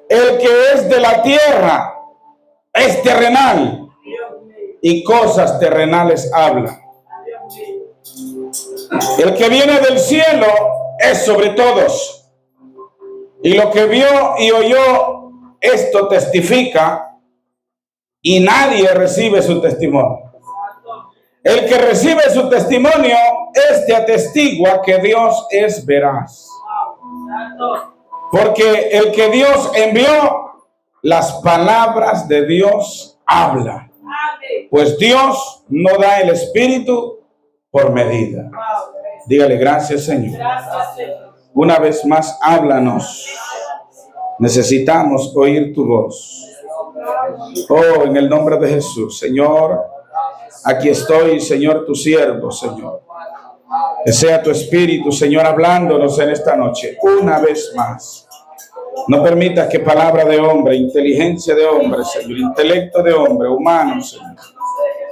El que es de la tierra es terrenal y cosas terrenales habla. El que viene del cielo es sobre todos, y lo que vio y oyó, esto testifica, y nadie recibe su testimonio. El que recibe su testimonio, este atestigua que Dios es veraz. Porque el que Dios envió, las palabras de Dios habla. Pues Dios no da el Espíritu por medida. Dígale gracias, Señor. Una vez más, háblanos. Necesitamos oír tu voz. Oh, en el nombre de Jesús, Señor, aquí estoy, Señor, tu siervo, Señor. Que sea tu Espíritu, Señor, hablándonos en esta noche, una vez más. No permitas que palabra de hombre, inteligencia de hombre, Señor, intelecto de hombre, humano, Señor,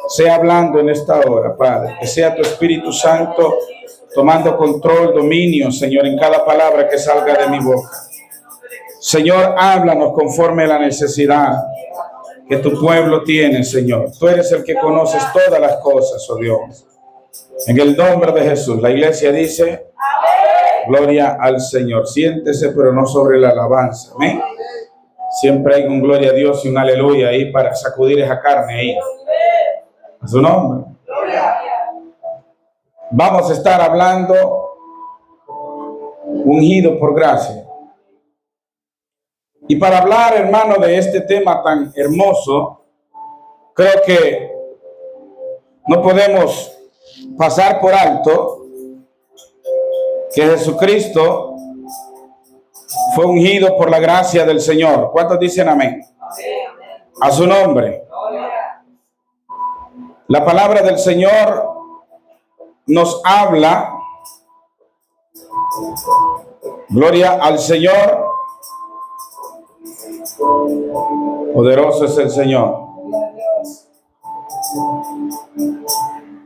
sea hablando en esta hora, Padre. Que sea tu Espíritu Santo tomando control, dominio, Señor, en cada palabra que salga de mi boca. Señor, háblanos conforme a la necesidad que tu pueblo tiene, Señor. Tú eres el que conoces todas las cosas, oh Dios. En el nombre de Jesús, la iglesia dice, gloria al Señor. Siéntese, pero no sobre la alabanza. Amén. Siempre hay un gloria a Dios y un aleluya ahí para sacudir esa carne ahí. A su nombre. Vamos a estar hablando ungido por gracia. Y para hablar, hermano, de este tema tan hermoso, creo que no podemos pasar por alto que Jesucristo fue ungido por la gracia del Señor. ¿Cuántos dicen amén? A su nombre. La palabra del Señor nos habla, gloria al Señor, poderoso es el Señor.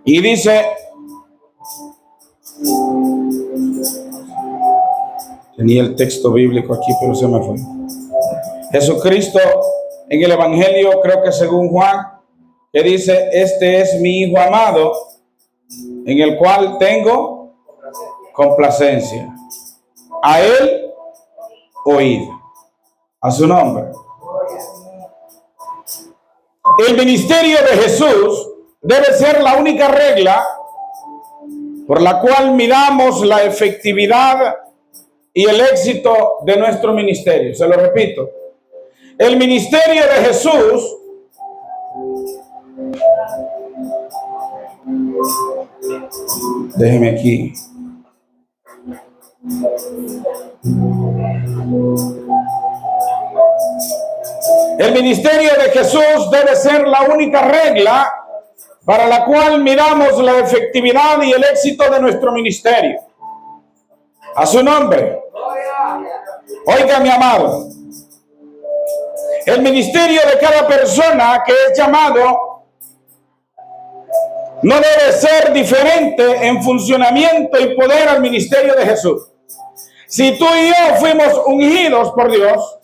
Y dice, tenía el texto bíblico aquí, pero se me fue. Jesucristo en el Evangelio, creo que según Juan, que dice, este es mi Hijo amado, en el cual tengo complacencia. A él oíd. A su nombre. El ministerio de Jesús debe ser la única regla por la cual midamos la efectividad y el éxito de nuestro ministerio. Se lo repito. El ministerio de Jesús déjeme aquí. El ministerio de Jesús debe ser la única regla para la cual miramos la efectividad y el éxito de nuestro ministerio. A su nombre. Oiga, mi amado. El ministerio de cada persona que es llamado no debe ser diferente en funcionamiento y poder al ministerio de Jesús. Si tú y yo fuimos ungidos por Dios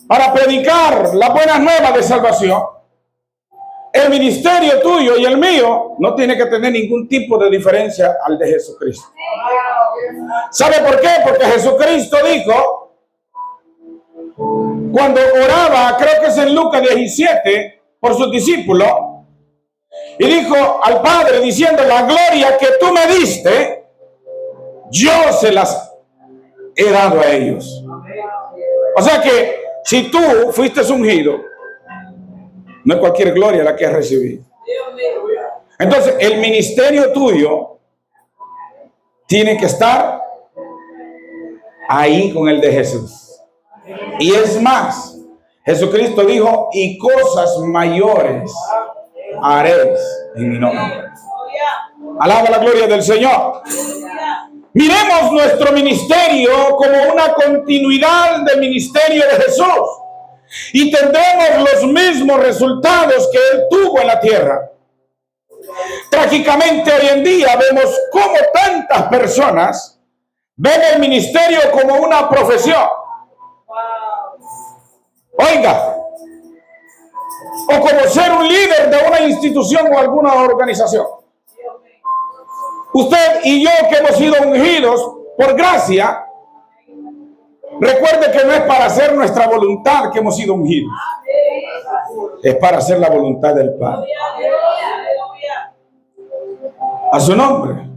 para predicar la buena nueva de salvación, el ministerio tuyo y el mío no tiene que tener ningún tipo de diferencia al de Jesucristo. ¿Sabe por qué? Porque Jesucristo dijo, cuando oraba, creo que es en Lucas 17, por sus discípulos, y dijo al Padre diciendo, la gloria que tú me diste, yo se las he dado a ellos. O sea que si tú fuiste ungido, no es cualquier gloria la que has recibido. Entonces, el ministerio tuyo tiene que estar ahí con el de Jesús. Y es más, Jesucristo dijo, y cosas mayores haréis en mi nombre. Alaba la gloria del Señor. Miremos nuestro ministerio como una continuidad del ministerio de Jesús y tendremos los mismos resultados que Él tuvo en la tierra. Trágicamente hoy en día vemos cómo tantas personas ven el ministerio como una profesión. Oiga, o como ser un líder de una institución o alguna organización. Usted y yo que hemos sido ungidos por gracia, recuerde que no es para hacer nuestra voluntad que hemos sido ungidos. Es para hacer la voluntad del Padre. A su nombre.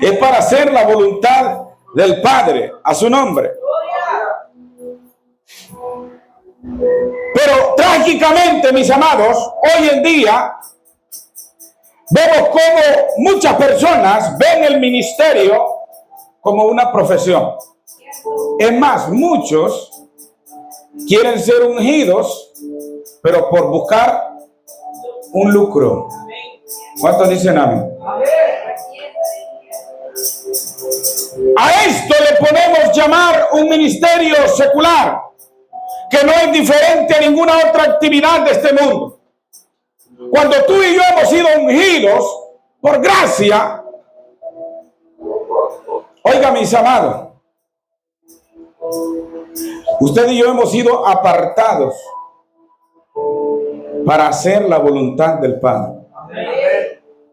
Es para hacer la voluntad del Padre. A su nombre. Pero trágicamente, mis amados, hoy en día vemos cómo muchas personas ven el ministerio como una profesión. Es más, muchos quieren ser ungidos, pero por buscar un lucro. ¿Cuántos dicen amén? A esto le podemos llamar un ministerio secular, que no es diferente a ninguna otra actividad de este mundo. Cuando tú y yo hemos sido ungidos por gracia, oiga, mis amados, usted y yo hemos sido apartados para hacer la voluntad del Padre,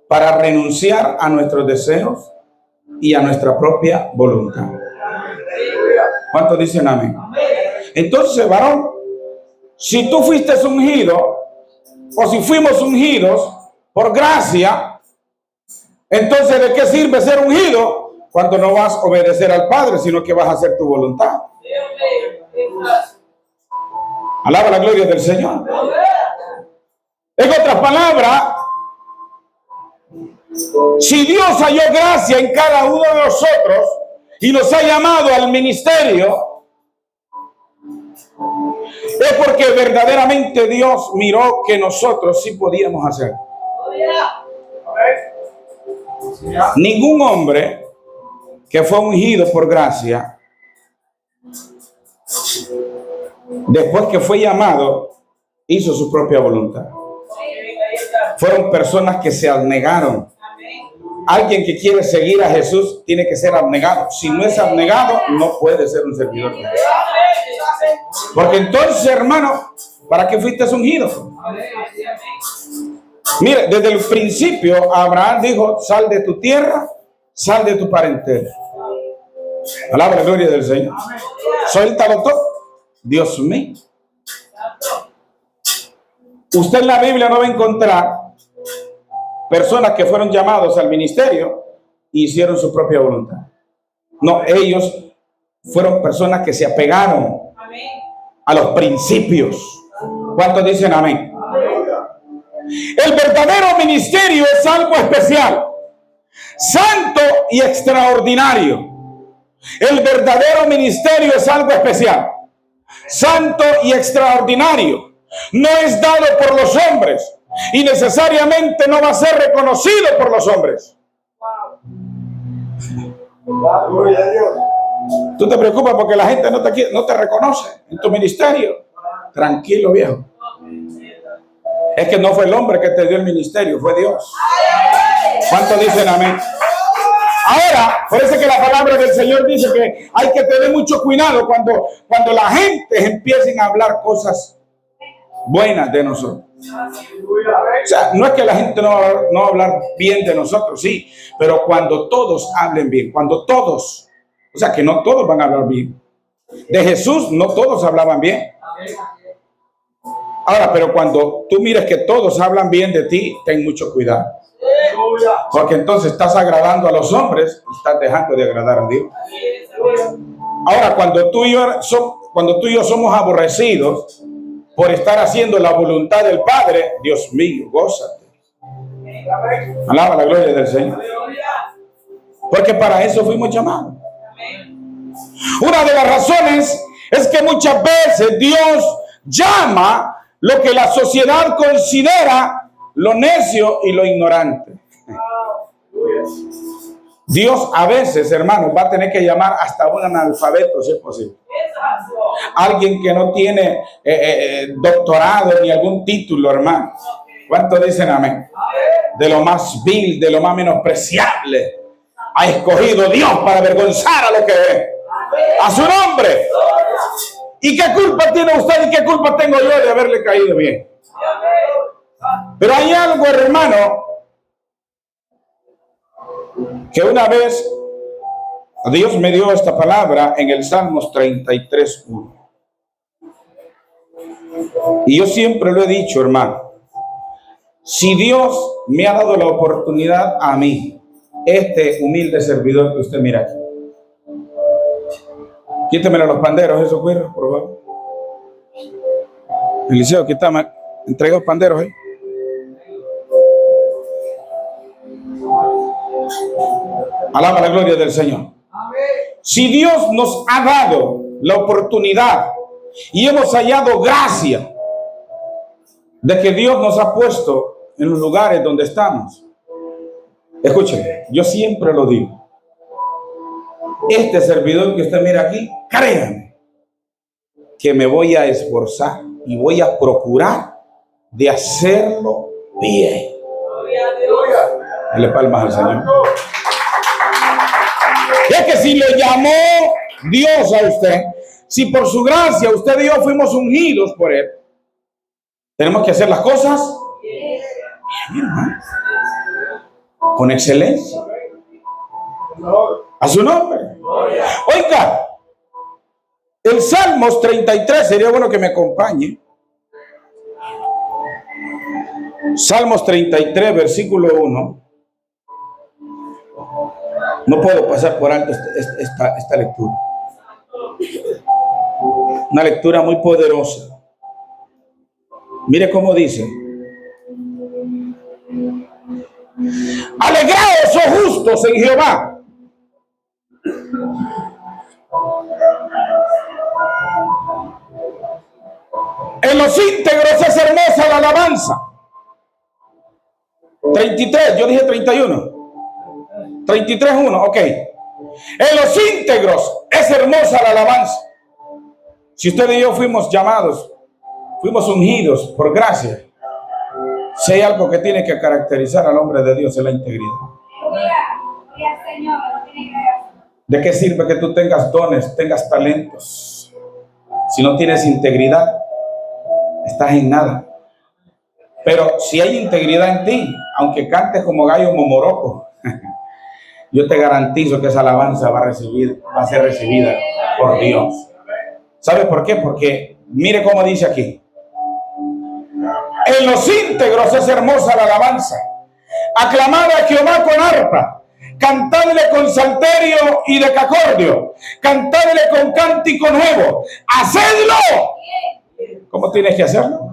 para renunciar a nuestros deseos y a nuestra propia voluntad. ¿Cuántos dicen amén? Entonces, varón, si tú fuiste ungido, o si fuimos ungidos por gracia, entonces ¿de qué sirve ser ungido cuando no vas a obedecer al Padre, sino que vas a hacer tu voluntad? Alaba la gloria del Señor. En otras palabras, si Dios halló gracia en cada uno de nosotros y nos ha llamado al ministerio, es porque verdaderamente Dios miró que nosotros sí podíamos hacer. Ningún hombre que fue ungido por gracia, después que fue llamado, hizo su propia voluntad. Fueron personas que se abnegaron. Alguien que quiere seguir a Jesús tiene que ser abnegado. Si no es abnegado, no puede ser un servidor de Dios. Porque entonces, hermano, ¿para qué fuiste ungido? Mire, desde el principio Abraham dijo: sal de tu tierra, sal de tu parentela. Palabra de gloria del Señor. Suéltalo todo. Dios mío. Usted en la Biblia no va a encontrar personas que fueron llamados al ministerio y hicieron su propia voluntad. No, ellos fueron personas que se apegaron a los principios. ¿Cuántos dicen amén? El verdadero ministerio es algo especial, santo y extraordinario. El verdadero ministerio es algo especial, santo y extraordinario. No es dado por los hombres y necesariamente no va a ser reconocido por los hombres. Tú te preocupas porque la gente no te reconoce en tu ministerio. Tranquilo, viejo. Es que no fue el hombre que te dio el ministerio, fue Dios. ¿Cuántos dicen amén? Ahora, por eso es que la palabra del Señor dice que hay que tener mucho cuidado cuando la gente empiecen a hablar cosas buenas de nosotros. O sea, no es que la gente no va a hablar bien de nosotros, sí, pero cuando todos hablen bien, cuando todos, o sea, que no todos van a hablar bien. De Jesús no todos hablaban bien. Ahora, pero cuando tú mires que todos hablan bien de ti, ten mucho cuidado. Porque entonces estás agradando a los hombres y estás dejando de agradar a Dios. Ahora, cuando tú y yo somos aborrecidos por estar haciendo la voluntad del Padre, Dios mío, gózate. Alaba la gloria del Señor. Porque para eso fuimos llamados. Una de las razones es que muchas veces Dios llama lo que la sociedad considera lo necio y lo ignorante. Dios a veces, hermanos, va a tener que llamar hasta un analfabeto, si es posible. Alguien que no tiene doctorado ni algún título, hermano. ¿Cuántos dicen amén? De lo más vil, de lo más menospreciable, ha escogido Dios para avergonzar a lo que es. A su nombre. ¿Y qué culpa tiene usted y qué culpa tengo yo de haberle caído bien? Pero hay algo, hermano, que una vez Dios me dio esta palabra en el Salmos 33:1. Y yo siempre lo he dicho, hermano. Si Dios me ha dado la oportunidad a mí, este humilde servidor que usted mira aquí. Quítemelo los panderos, esos cuernos, por favor. Eliseo, quítame, entrega los panderos ahí. Alaba la gloria del Señor. Si Dios nos ha dado la oportunidad y hemos hallado gracia de que Dios nos ha puesto en los lugares donde estamos. Escúcheme, yo siempre lo digo. Este servidor que usted mira aquí, créame que me voy a esforzar y voy a procurar de hacerlo bien. Dale palmas al Señor. Es que si lo llamó Dios a usted, si por su gracia usted y yo fuimos ungidos por Él, tenemos que hacer las cosas bien, hermano, con excelencia. A su nombre. Oiga, el Salmos 33, sería bueno que me acompañe. Salmos 33, versículo 1. No puedo pasar por alto esta lectura. Una lectura muy poderosa. Mire cómo dice. Alegraos, oh justos, en Jehová. En los íntegros es hermosa la alabanza. 33, yo dije 31. 33:1, ok. En los íntegros es hermosa la alabanza. Si usted y yo fuimos llamados, fuimos ungidos por gracia, si hay algo que tiene que caracterizar al hombre de Dios es la integridad. ¿De qué sirve que tú tengas dones, tengas talentos? Si no tienes integridad, estás en nada. Pero si hay integridad en ti, aunque cantes como gallo momoroco, yo te garantizo que esa alabanza va a ser recibida por Dios. ¿Sabe por qué? Porque mire cómo dice aquí. En los íntegros es hermosa la alabanza. Aclamad a Jehová con arpa. Cantadle con salterio y decacordio. Cantadle con cántico nuevo. ¡Hacedlo! ¿Cómo tienes que hacerlo?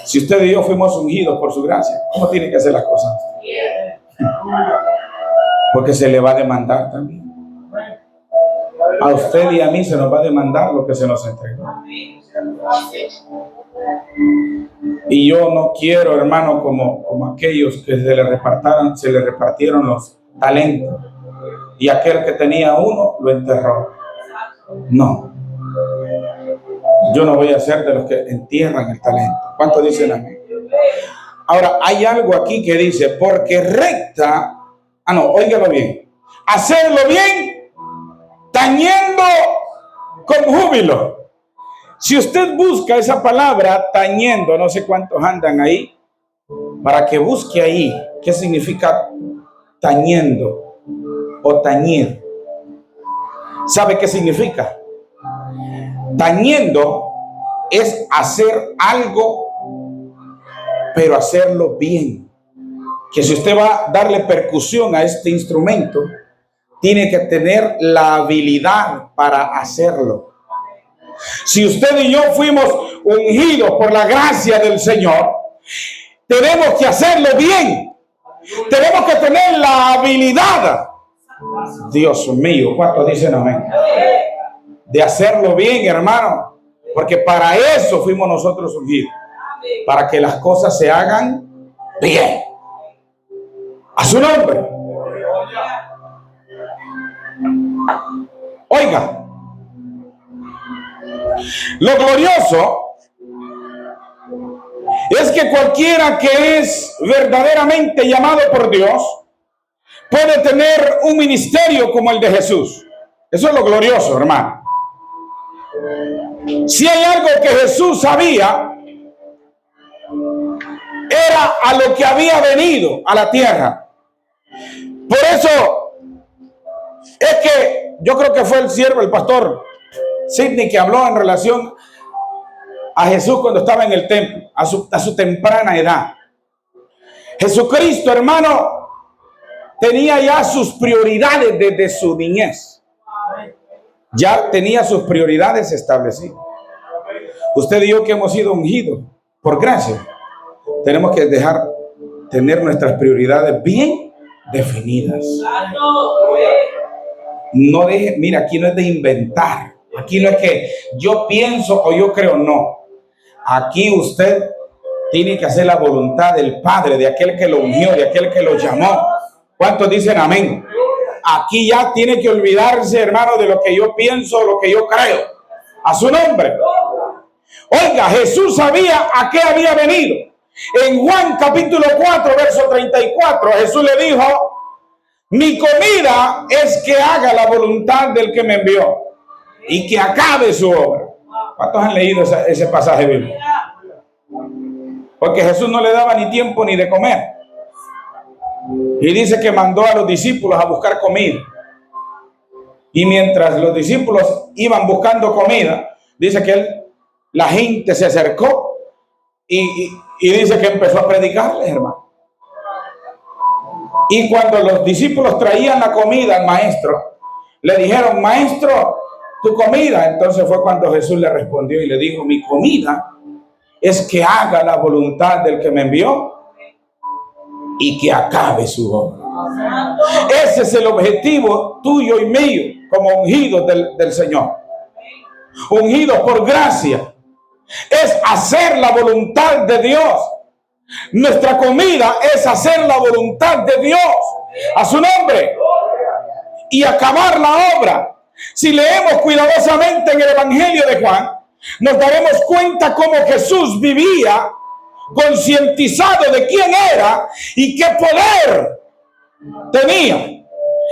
Si usted y yo fuimos ungidos por su gracia, ¿cómo tiene que hacer las cosas? Porque se le va a demandar también. A usted y a mí se nos va a demandar lo que se nos entregó. Y yo no quiero, hermano, como aquellos que se le repartieron los talentos y aquel que tenía uno lo enterró. No. Yo no voy a ser de los que entierran el talento. ¿Cuánto dicen amén? Ahora, hay algo aquí que dice, porque recta, óigalo bien, hacerlo bien, tañendo con júbilo. Si usted busca esa palabra, tañendo, no sé cuántos andan ahí, para que busque ahí, ¿qué significa tañendo o tañir? ¿Sabe qué significa? Tañendo es hacer algo, pero hacerlo bien. Que si usted va a darle percusión a este instrumento, tiene que tener la habilidad para hacerlo. Si usted y yo fuimos ungidos por la gracia del Señor, tenemos que hacerlo bien. Tenemos que tener la habilidad. Dios mío, ¿cuántos dicen amén? De hacerlo bien, hermano. Porque para eso fuimos nosotros ungidos. Para que las cosas se hagan bien. A su nombre. Oiga, lo glorioso es que cualquiera que es verdaderamente llamado por Dios puede tener un ministerio como el de Jesús. Eso es lo glorioso, hermano. Si hay algo que Jesús sabía, era a lo que había venido a la tierra. Por eso es que yo creo que fue el siervo, el pastor Sidney, que habló en relación a Jesús cuando estaba en el templo, a su temprana edad. Jesucristo, hermano, tenía ya sus prioridades desde su niñez. Ya tenía sus prioridades establecidas. Usted y yo, que hemos sido ungidos por gracia, tenemos que tener nuestras prioridades bien definidas. No deje, mira, aquí no es de inventar. Aquí no es que yo pienso o yo creo, no. Aquí usted tiene que hacer la voluntad del Padre, de aquel que lo ungió, de aquel que lo llamó. ¿Cuántos dicen amén? Aquí ya tiene que olvidarse, hermano, de lo que yo pienso, lo que yo creo. A su nombre. Oiga, Jesús sabía a qué había venido. En Juan capítulo 4, verso 34, Jesús le dijo: mi comida es que haga la voluntad del que me envió y que acabe su obra. ¿Cuántos han leído ese pasaje bíblico? Porque Jesús no le daba ni tiempo ni de comer. Y dice que mandó a los discípulos a buscar comida. Y mientras los discípulos iban buscando comida, dice que la gente se acercó y dice que empezó a predicarles, hermano. Y cuando los discípulos traían la comida al maestro, le dijeron: maestro, tu comida. Entonces fue cuando Jesús le respondió y le dijo: mi comida es que haga la voluntad del que me envió y que acabe su obra. Ese es el objetivo tuyo y mío como ungidos del Señor. Ungidos por gracia. Es hacer la voluntad de Dios. Nuestra comida es hacer la voluntad de Dios. A su nombre. Y acabar la obra. Si leemos cuidadosamente en el Evangelio de Juan, nos daremos cuenta cómo Jesús vivía concientizado de quién era y qué poder tenía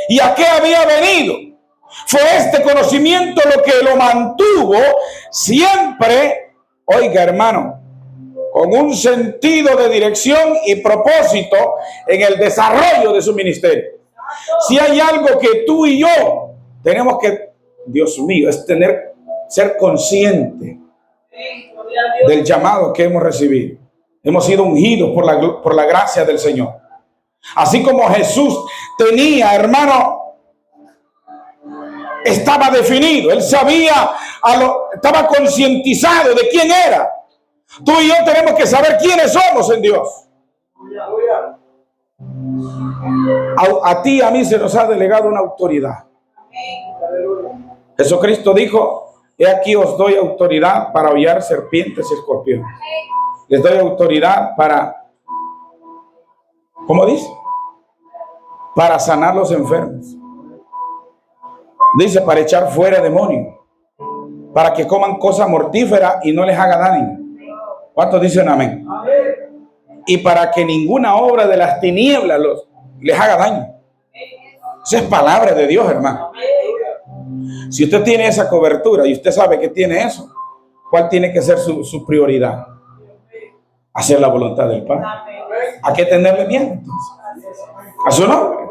y a qué había venido. Fue este conocimiento lo que lo mantuvo siempre, oiga hermano, con un sentido de dirección y propósito en el desarrollo de su ministerio. Si hay algo que tú y yo tenemos que, Dios mío, es ser consciente del llamado que hemos recibido. Hemos sido ungidos por la gracia del Señor. Así como Jesús tenía, hermano, estaba definido. Él sabía, estaba concientizado de quién era. Tú y yo tenemos que saber quiénes somos en Dios. A ti y a mí se nos ha delegado una autoridad. Jesucristo dijo: he aquí os doy autoridad para hollar serpientes y escorpiones. Les doy autoridad para, ¿cómo dice? Para sanar los enfermos. Dice: para echar fuera demonios. Para que coman cosas mortíferas y no les haga daño. ¿Cuántos dicen amén? Y para que ninguna obra de las tinieblas les haga daño. Esa es palabra de Dios, hermano. Si usted tiene esa cobertura y usted sabe que tiene eso, ¿cuál tiene que ser su prioridad? Hacer la voluntad del Padre. ¿A qué tenerle miedo entonces? A su nombre.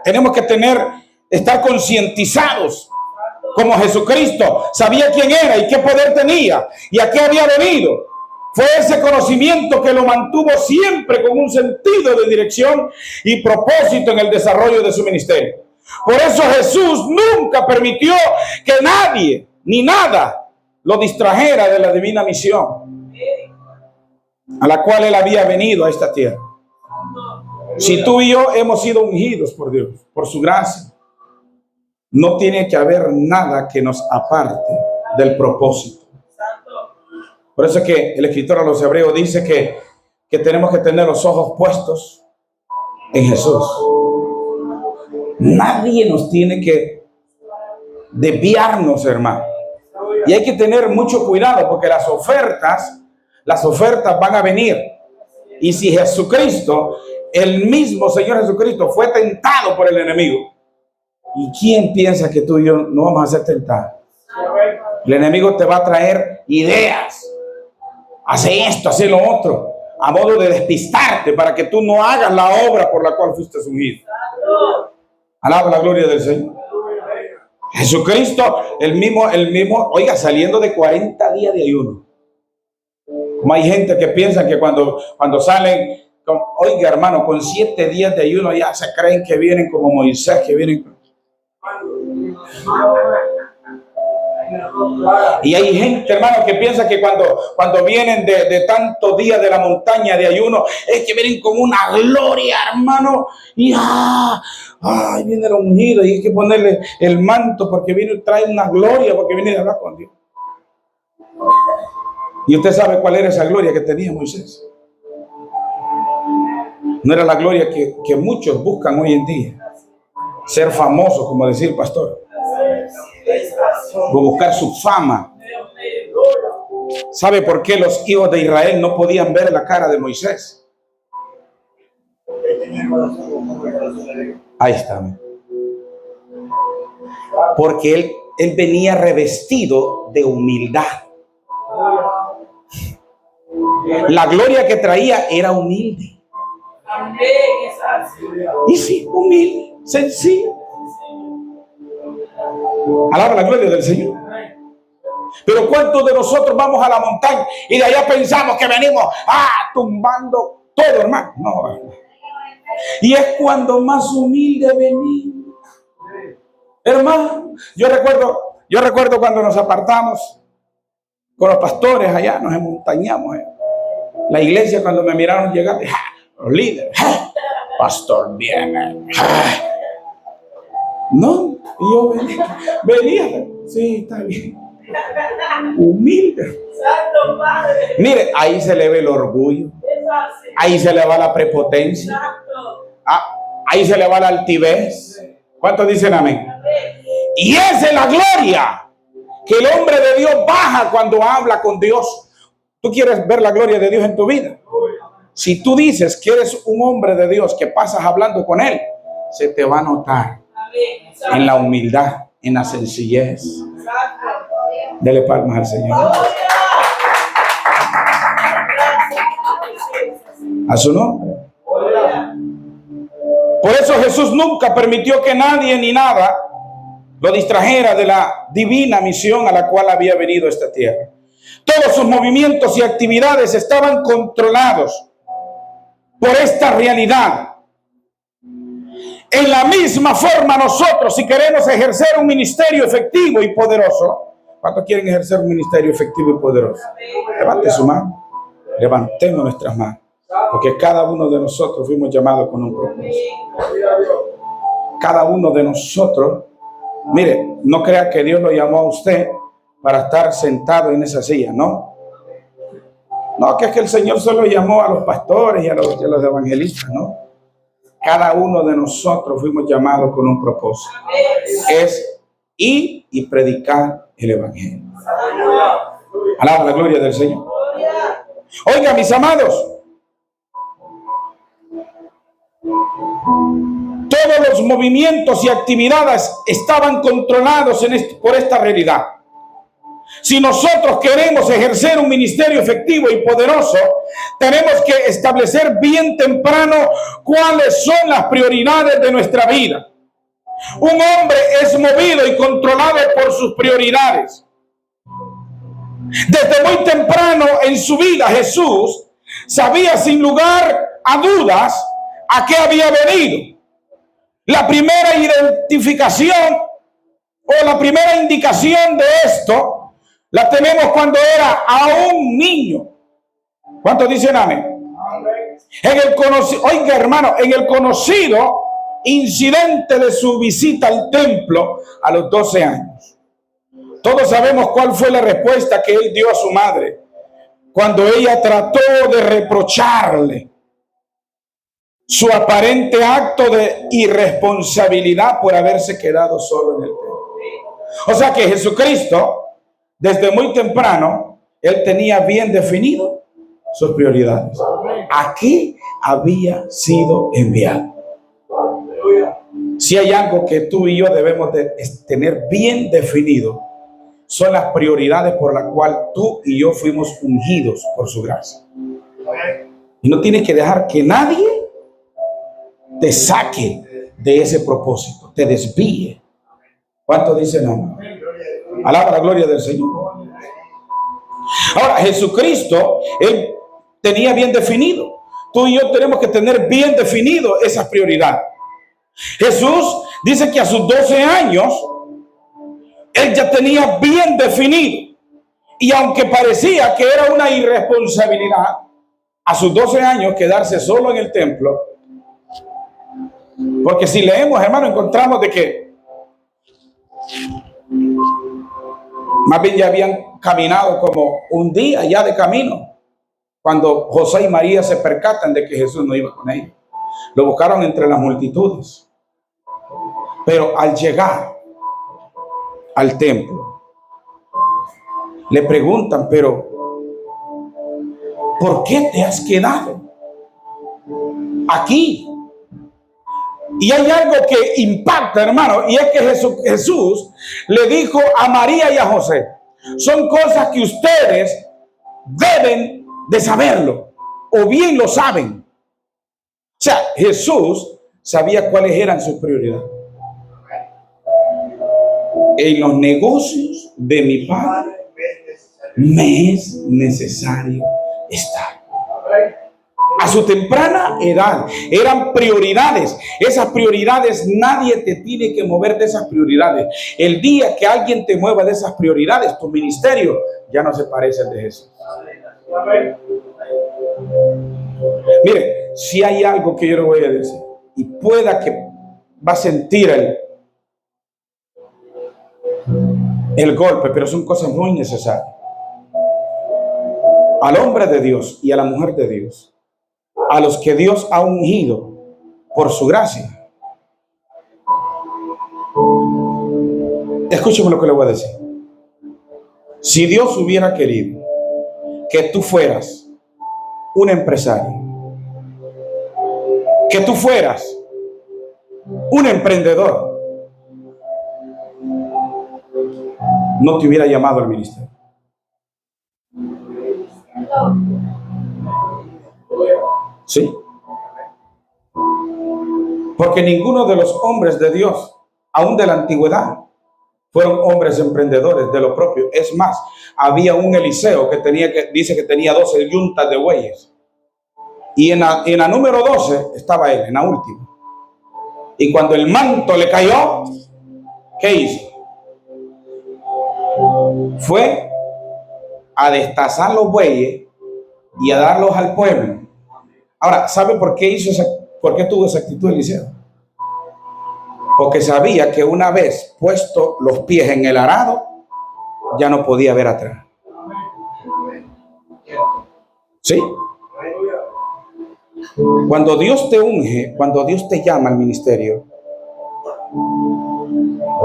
Tenemos que estar concientizados como Jesucristo sabía quién era y qué poder tenía y a qué había venido. Fue ese conocimiento que lo mantuvo siempre con un sentido de dirección y propósito en el desarrollo de su ministerio. Por eso Jesús nunca permitió que nadie ni nada lo distrajera de la divina misión a la cual él había venido a esta tierra. Si tú y yo hemos sido ungidos por Dios, por su gracia, no tiene que haber nada que nos aparte del propósito. Por eso es que el escritor a los Hebreos dice que tenemos que tener los ojos puestos en Jesús. Nadie nos tiene que desviarnos, hermano. Y hay que tener mucho cuidado porque las ofertas van a venir. Y si Jesucristo, el mismo Señor Jesucristo, fue tentado por el enemigo, ¿y quién piensa que tú y yo no vamos a ser tentados? El enemigo te va a traer ideas. Hace esto, hace lo otro, a modo de despistarte para que tú no hagas la obra por la cual fuiste ungido. Alaba la gloria del Señor. Jesucristo, el mismo, oiga, saliendo de 40 días de ayuno. Como hay gente que piensa que cuando salen, oiga hermano, con 7 días de ayuno ya se creen que vienen como Moisés, que vienen. Y hay gente, hermano, que piensa que cuando vienen de tantos días de la montaña de ayuno, es que vienen con una gloria, hermano, y ay, viene el ungido, y hay que ponerle el manto porque trae una gloria, porque viene de hablar con Dios. Y usted sabe cuál era esa gloria que tenía Moisés. No era la gloria que muchos buscan hoy en día. Ser famoso, como decía el pastor. O buscar su fama. ¿Sabe por qué los hijos de Israel no podían ver la cara de Moisés? Ahí está. Porque él venía revestido de humildad. La gloria que traía era humilde. Y sí, humilde, sencillo. Alaba la gloria del Señor. Pero ¿cuántos de nosotros vamos a la montaña y de allá pensamos que venimos tumbando todo, hermano? No. Y es cuando más humilde venimos. Hermano, yo recuerdo cuando nos apartamos con los pastores allá, nos emontañamos. La iglesia, cuando me miraron llegar, los líderes, pastor viene. No, y yo venía, sí, está bien. Humilde. Mire, ahí se le ve el orgullo. Ahí se le va la prepotencia. Ahí se le va la altivez. ¿Cuántos dicen amén? Y esa es la gloria que el hombre de Dios baja cuando habla con Dios. ¿Tú quieres ver la gloria de Dios en tu vida? Si tú dices que eres un hombre de Dios, que pasas hablando con Él, se te va a notar en la humildad, en la sencillez. Dele palmas al Señor. A su nombre. Por eso Jesús nunca permitió que nadie ni nada lo distrajera de la divina misión a la cual había venido a esta tierra. Todos sus movimientos y actividades estaban controlados por esta realidad. En la misma forma nosotros, si queremos ejercer un ministerio efectivo y poderoso, ¿cuántos quieren ejercer un ministerio efectivo y poderoso? Levante su mano, levantemos nuestras manos, porque cada uno de nosotros fuimos llamados con un propósito. Cada uno de nosotros, mire, no crea que Dios lo llamó a usted para estar sentado en esa silla, ¿no? No, que es que el Señor solo llamó a los pastores y a los evangelistas, ¿no? Cada uno de nosotros fuimos llamados con un propósito. Es ir y predicar el evangelio. Alaba la gloria del Señor. Oiga, mis amados, todos los movimientos y actividades estaban controlados por esta realidad. Si nosotros queremos ejercer un ministerio efectivo y poderoso, tenemos que establecer bien temprano cuáles son las prioridades de nuestra vida. Un hombre es movido y controlado por sus prioridades. Desde muy temprano en su vida, Jesús sabía sin lugar a dudas a qué había venido. La primera identificación o la primera indicación de esto la tenemos cuando era aún niño. ¿Cuántos dicen amén? Oiga, hermano, en el conocido incidente de su visita al templo a los 12 años. Todos sabemos cuál fue la respuesta que él dio a su madre cuando ella trató de reprocharle su aparente acto de irresponsabilidad por haberse quedado solo en el templo. O sea que Jesucristo, desde muy temprano, él tenía bien definido sus prioridades. Aquí había sido enviado. Si hay algo que tú y yo debemos de tener bien definido, son las prioridades por las cuales tú y yo fuimos ungidos por su gracia. Y no tienes que dejar que nadie te saque de ese propósito, te desvíe. ¿Cuánto dicen no? Alaba la gloria del Señor. Ahora, Jesucristo, Él tenía bien definido. Tú y yo tenemos que tener bien definido esas prioridades. Jesús dice que a sus 12 años, Él ya tenía bien definido. Y aunque parecía que era una irresponsabilidad, a sus 12 años quedarse solo en el templo, porque si leemos, hermano, encontramos de que más bien ya habían caminado como un día ya de camino, cuando José y María se percatan de que Jesús no iba con ellos. Lo buscaron entre las multitudes. Pero al llegar al templo, le preguntan, pero ¿por qué te has quedado aquí? Y hay algo que impacta, hermano, y es que Jesús le dijo a María y a José, son cosas que ustedes deben de saberlo, o bien lo saben. O sea, Jesús sabía cuáles eran sus prioridades. En los negocios de mi Padre me es necesario estar. A su temprana edad eran prioridades. Esas prioridades, nadie te tiene que mover de esas prioridades. El día que alguien te mueva de esas prioridades, tu ministerio ya no se parece al de Jesús. Mire, si hay algo que yo le voy a decir, y pueda que va a sentir el golpe, pero son cosas muy necesarias. Al hombre de Dios y a la mujer de Dios, a los que Dios ha ungido por su gracia, escúcheme lo que le voy a decir. Si Dios hubiera querido que tú fueras un empresario, que tú fueras un emprendedor, no te hubiera llamado al ministerio. Sí. Porque ninguno de los hombres de Dios, aún de la antigüedad, fueron hombres emprendedores de lo propio. Es más, había un Eliseo que dice que tenía 12 yuntas de bueyes. Y en la número 12 estaba él, en la última. Y cuando el manto le cayó, ¿qué hizo? Fue a destazar los bueyes y a darlos al pueblo. Ahora, ¿sabe por qué tuvo esa actitud Eliseo? Porque sabía que una vez puesto los pies en el arado, ya no podía ver atrás. ¿Sí? Cuando Dios te unge, cuando Dios te llama al ministerio,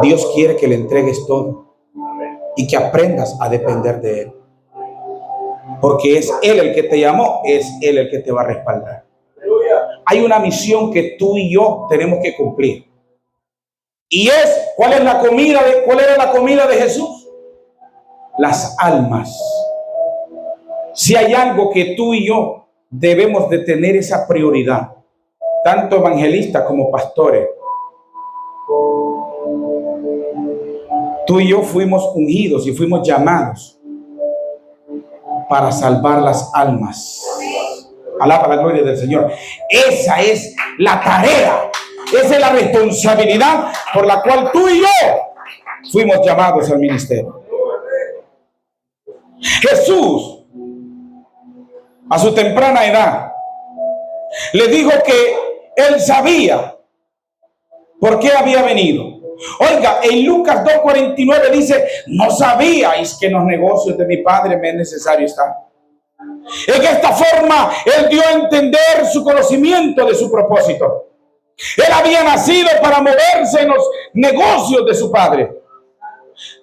Dios quiere que le entregues todo y que aprendas a depender de Él. Porque es Él el que te llamó, es Él el que te va a respaldar. Hay una misión que tú y yo tenemos que cumplir. Y es, ¿cuál era la comida de Jesús? Las almas. Si hay algo que tú y yo debemos de tener esa prioridad, tanto evangelistas como pastores. Tú y yo fuimos ungidos y fuimos llamados para salvar las almas. Alaba la gloria del Señor. Esa es la tarea, esa es la responsabilidad por la cual tú y yo fuimos llamados al ministerio. Jesús, a su temprana edad, le dijo que él sabía por qué había venido. Oiga, en Lucas 2:49 dice, no sabíais que en los negocios de mi Padre me es necesario estar. En esta forma, él dio a entender su conocimiento de su propósito. Él había nacido para moverse en los negocios de su Padre.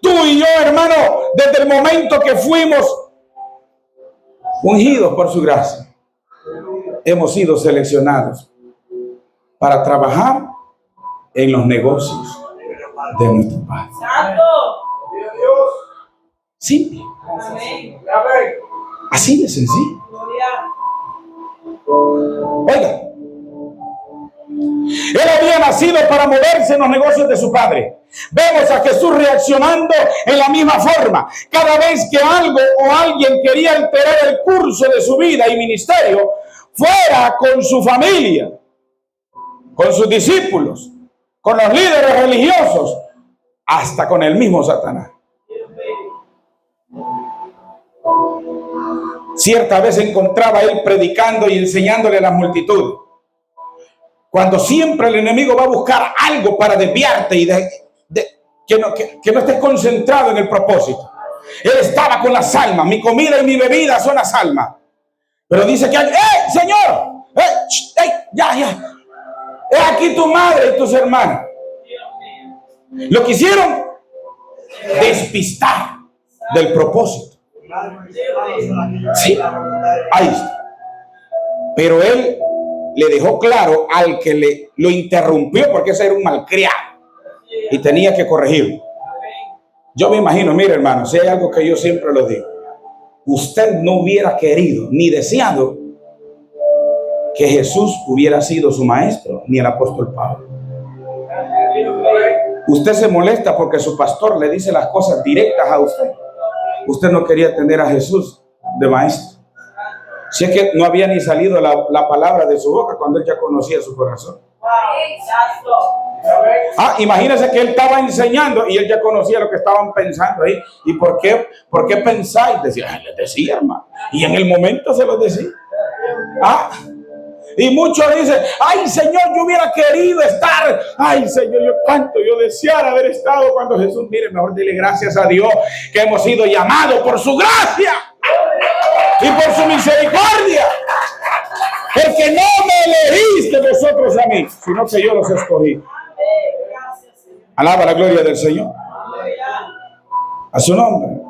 Tú y yo, hermano, desde el momento que fuimos ungidos por su gracia, hemos sido seleccionados para trabajar en los negocios de nuestro Padre. Simple. Así de sencillo. Oiga, él había nacido para moverse en los negocios de su padre. Vemos a Jesús reaccionando en la misma forma. Cada vez que algo o alguien quería alterar el curso de su vida y ministerio, fuera con su familia, con sus discípulos, con los líderes religiosos, hasta con el mismo Satanás. Cierta vez se encontraba él predicando y enseñándole a las multitudes. Cuando siempre el enemigo va a buscar algo para desviarte y que no estés concentrado en el propósito. Él estaba con las almas. Mi comida y mi bebida son las almas. Pero dice que, Señor, ya. Es aquí tu madre y tus hermanos. Lo quisieron despistar del propósito. Sí, ahí está. Pero él le dejó claro al que lo interrumpió, porque ese era un malcriado y tenía que corregirlo. Yo me imagino, mire hermano, si hay algo que yo siempre lo digo, usted no hubiera querido ni deseado que Jesús hubiera sido su maestro, ni el apóstol Pablo. Usted se molesta porque su pastor le dice las cosas directas a usted. Usted no quería tener a Jesús de maestro. Si es que no había ni salido la palabra de su boca cuando él ya conocía su corazón. Imagínese que él estaba enseñando y él ya conocía lo que estaban pensando ahí. ¿Y por qué pensáis? Les decía, hermano. Y en el momento se los decía. Y muchos dicen, ay Señor, yo hubiera querido estar. Ay Señor, yo deseara haber estado cuando Jesús. Mire, mejor dile gracias a Dios que hemos sido llamados por su gracia y por su misericordia. Porque no me elegiste vosotros a mí, sino que yo los escogí. Alaba la gloria del Señor. A su nombre.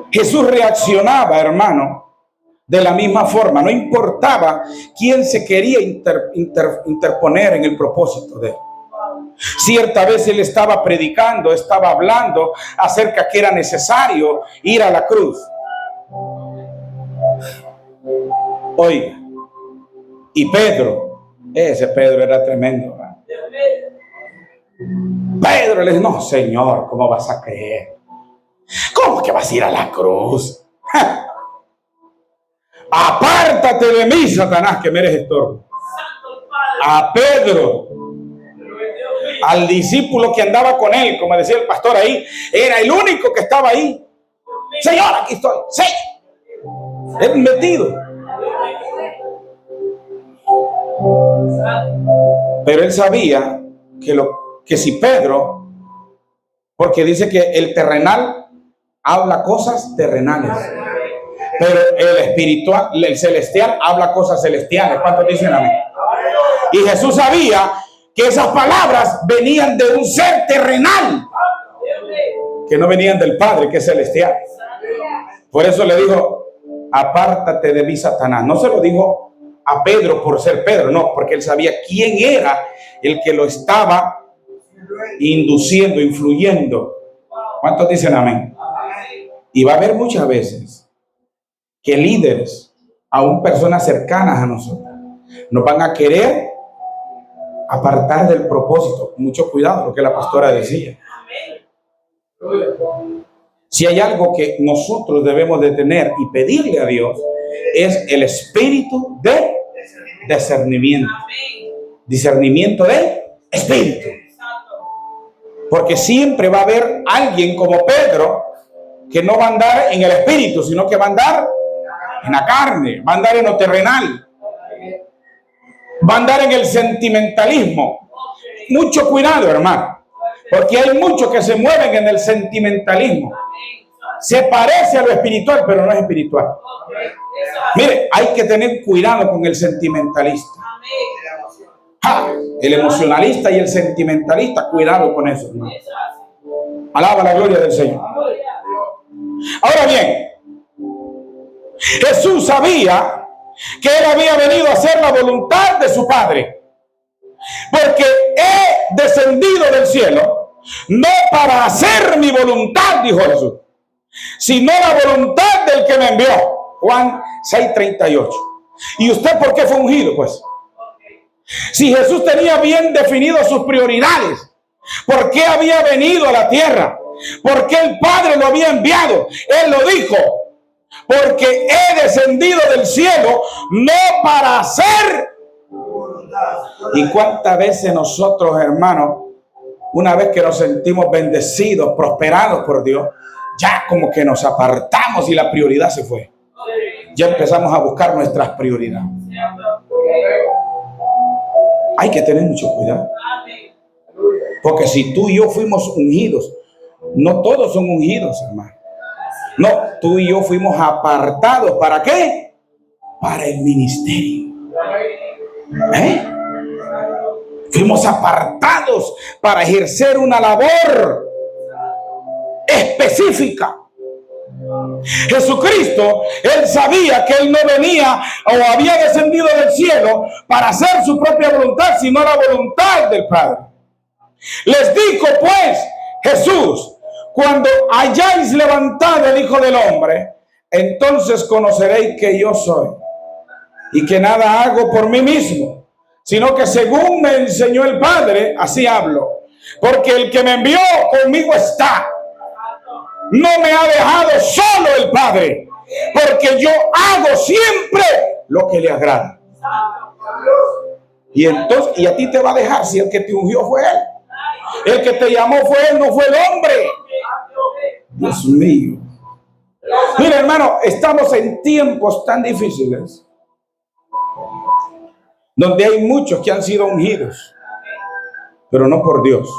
Jesús reaccionaba, hermano, de la misma forma. No importaba quién se quería interponer en el propósito de él. Cierta vez él estaba predicando, estaba hablando acerca que era necesario ir a la cruz. Oiga, y ese Pedro era tremendo, ¿verdad? Pedro le dice, no Señor, ¿cómo vas a creer? ¿Cómo que vas a ir a la cruz? Apártate de mí, Satanás, que me eres estorbo. A Pedro, al discípulo que andaba con él, como decía el pastor ahí, era el único que estaba ahí. Señor, aquí estoy. Sí, es metido. Pero él sabía que si Pedro, porque dice que el terrenal habla cosas terrenales, pero el espiritual, el celestial, habla cosas celestiales. ¿Cuántos dicen amén? Y Jesús sabía que esas palabras venían de un ser terrenal, que no venían del Padre, que es celestial. Por eso le dijo, apártate de mí, Satanás. No se lo dijo a Pedro por ser Pedro, no, porque él sabía quién era el que lo estaba induciendo, influyendo. ¿Cuántos dicen amén? Y va a haber muchas veces que líderes, aún personas cercanas a nosotros, nos van a querer apartar del propósito. Mucho cuidado, lo que la pastora decía. Si hay algo que nosotros debemos de tener y pedirle a Dios, es el espíritu de discernimiento. Discernimiento del espíritu. Porque siempre va a haber alguien como Pedro que no va a andar en el espíritu, sino que va a andar en la carne, va a andar en lo terrenal, va a andar en el sentimentalismo. Mucho cuidado, hermano, porque hay muchos que se mueven en el sentimentalismo. Se parece a lo espiritual, pero no es espiritual. Mire, hay que tener cuidado con el sentimentalista. El emocionalista y el sentimentalista, cuidado con eso, hermano. Alaba la gloria del Señor. Ahora bien, Jesús sabía que él había venido a hacer la voluntad de su Padre, porque descendido del cielo, no para hacer mi voluntad, dijo Jesús, sino la voluntad del que me envió. Juan 6:38. ¿Y usted por qué fue ungido? Pues, si Jesús tenía bien definido sus prioridades, ¿por qué había venido a la tierra? ¿Por qué el Padre lo había enviado? Él lo dijo: porque he descendido del cielo no para hacer. ¿Y cuántas veces nosotros, hermanos, una vez que nos sentimos bendecidos, prosperados por Dios, ya como que nos apartamos y la prioridad se fue? Ya empezamos a buscar nuestras prioridades. Hay que tener mucho cuidado. Porque si tú y yo fuimos ungidos, no todos son ungidos, hermano. No, tú y yo fuimos apartados. ¿Para qué? Para el ministerio. Fuimos apartados para ejercer una labor específica. Jesucristo, él sabía que él no venía o había descendido del cielo para hacer su propia voluntad, sino la voluntad del Padre. Les dijo pues Jesús: cuando hayáis levantado el Hijo del Hombre, entonces conoceréis que yo soy, y que nada hago por mí mismo, sino que según me enseñó el Padre, así hablo. Porque el que me envió conmigo está. No me ha dejado solo el Padre, porque yo hago siempre lo que le agrada. Y entonces, ¿y a ti te va a dejar si el que te ungió fue él? El que te llamó fue él, no fue el hombre. Dios mío. Mira, hermano, estamos en tiempos tan difíciles donde hay muchos que han sido ungidos, pero no por Dios.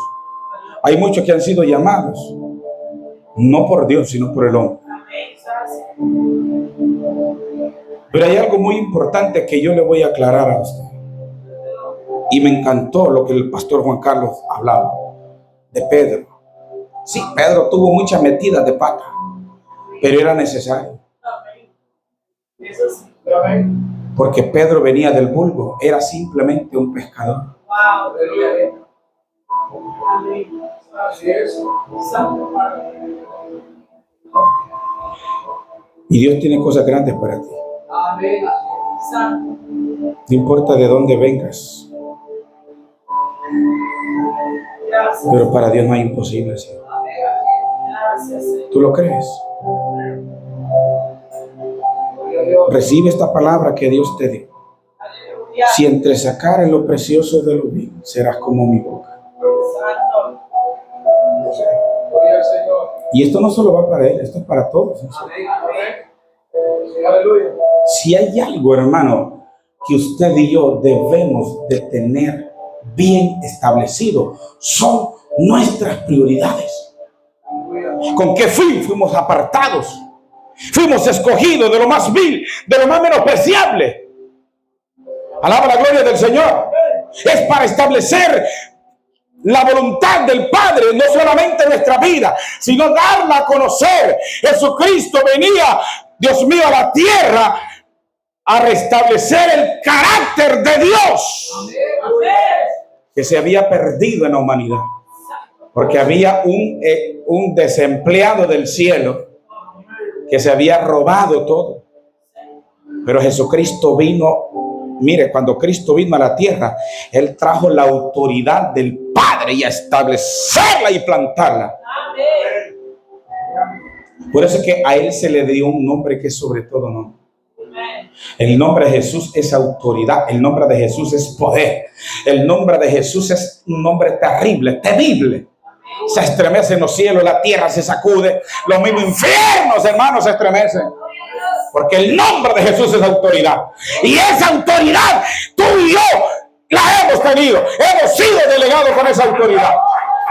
Hay muchos que han sido llamados, no por Dios, sino por el hombre. Pero hay algo muy importante que yo le voy a aclarar a usted. Y me encantó lo que el pastor Juan Carlos hablaba de Pedro. Sí, Pedro tuvo muchas metidas de pata, pero era necesario. Porque Pedro venía del vulgo, era simplemente un pescador. Y Dios tiene cosas grandes para ti. No importa de dónde vengas, pero para Dios no hay imposibles. ¿Tú lo crees? Recibe esta palabra que Dios te dio. Si entresacares lo precioso de lo vil, serás como mi boca. Y esto no solo va para él, esto es para todos. Si hay algo, hermano, que usted y yo debemos de tener bien establecido, son nuestras prioridades. ¿Con qué fin fuimos apartados? Fuimos escogidos de lo más vil, de lo más menospreciable. Alaba la gloria del Señor. Es para establecer la voluntad del Padre, no solamente en nuestra vida, sino darla a conocer. Jesucristo venía, Dios mío, a la tierra a restablecer el carácter de Dios que se había perdido en la humanidad. Porque había un desempleado del cielo que se había robado todo. Pero Jesucristo vino, mire, cuando Cristo vino a la tierra, Él trajo la autoridad del Padre y a establecerla y plantarla. Por eso es que a Él se le dio un nombre que es sobre todo nombre. El nombre de Jesús es autoridad, el nombre de Jesús es poder, el nombre de Jesús es un nombre terrible, temible. Se estremecen los cielos, la tierra se sacude, los mismos infiernos, hermanos, se estremecen. Porque el nombre de Jesús es autoridad. Y esa autoridad, tú y yo la hemos tenido. Hemos sido delegados con esa autoridad.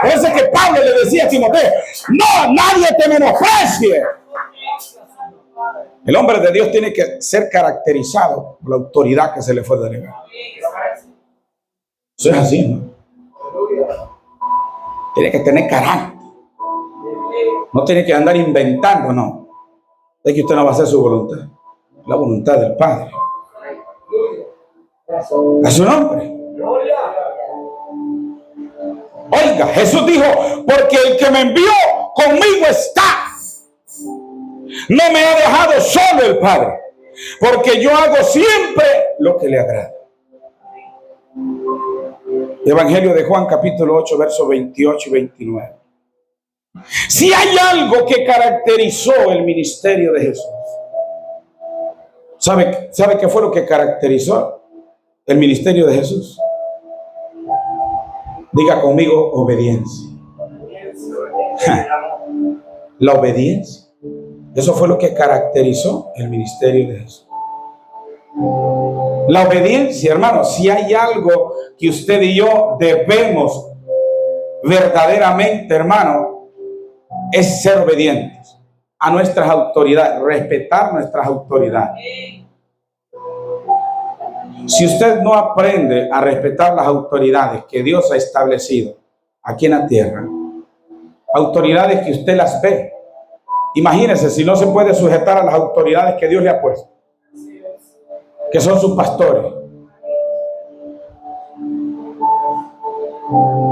Por eso es que Pablo le decía a Timoteo: no, nadie te menosprecie. El hombre de Dios tiene que ser caracterizado por la autoridad que se le fue delegada. Eso es así, ¿no? Tiene que tener carácter. No tiene que andar inventando, no. Es que usted no va a hacer su voluntad. La voluntad del Padre. A su nombre. Oiga, Jesús dijo, porque el que me envió conmigo está. No me ha dejado solo el Padre, porque yo hago siempre lo que le agrada. Evangelio de Juan, capítulo 8, versos 28 y 29. Si hay algo que caracterizó el ministerio de Jesús, ¿sabe qué fue lo que caracterizó el ministerio de Jesús? Diga conmigo, obediencia. La obediencia. Eso fue lo que caracterizó el ministerio de Jesús. La obediencia, hermano. Si hay algo que usted y yo debemos verdaderamente, hermano, es ser obedientes a nuestras autoridades, respetar nuestras autoridades. Si usted no aprende a respetar las autoridades que Dios ha establecido aquí en la tierra, autoridades que usted las ve, imagínese si no se puede sujetar a las autoridades que Dios le ha puesto, que son sus pastores.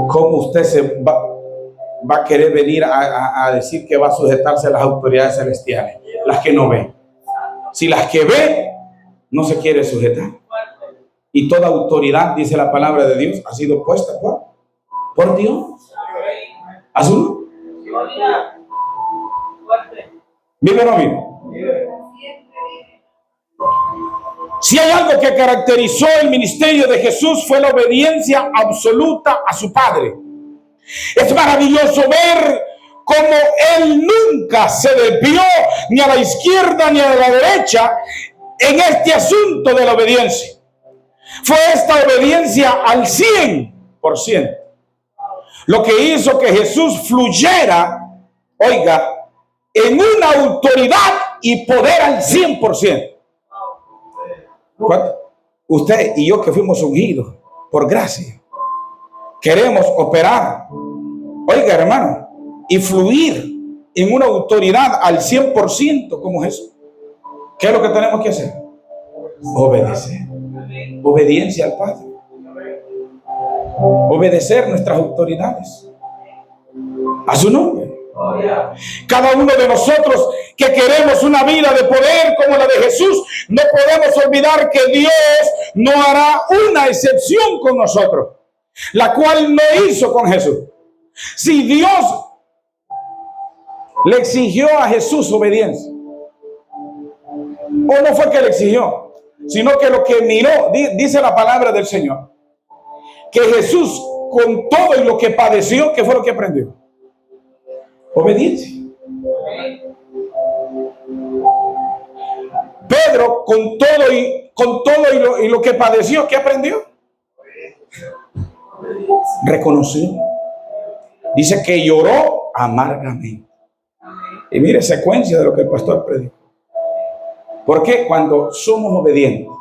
¿Cómo usted se va a querer venir a decir que va a sujetarse a las autoridades celestiales? Las que no ve. Si las que ve no se quiere sujetar. Y toda autoridad, dice la palabra de Dios, ha sido puesta por Dios. ¿Azul? ¿Vive o no vive? Si hay algo que caracterizó el ministerio de Jesús, fue la obediencia absoluta a su Padre. Es maravilloso ver cómo Él nunca se desvió ni a la izquierda ni a la derecha en este asunto de la obediencia. Fue esta obediencia al 100%. Lo que hizo que Jesús fluyera, oiga, en una autoridad y poder al 100%. Usted y yo que fuimos ungidos por gracia, queremos operar, oiga hermano, y fluir en una autoridad al 100% como Jesús. ¿Qué es lo que tenemos que hacer? Obedecer. Obediencia al Padre. Obedecer nuestras autoridades. A su nombre. Cada uno de nosotros que queremos una vida de poder como la de Jesús, no podemos olvidar que Dios no hará una excepción con nosotros, la cual no hizo con Jesús. Si Dios le exigió a Jesús obediencia, o no fue que le exigió, sino que lo que miró, dice la palabra del Señor, que Jesús con todo y lo que padeció, ¿qué fue lo que aprendió? Obediencia. Pedro con todo y lo que padeció, ¿qué aprendió? Reconoció. Dice que lloró amargamente. Y mire secuencia de lo que el pastor predicó. Porque cuando somos obedientes,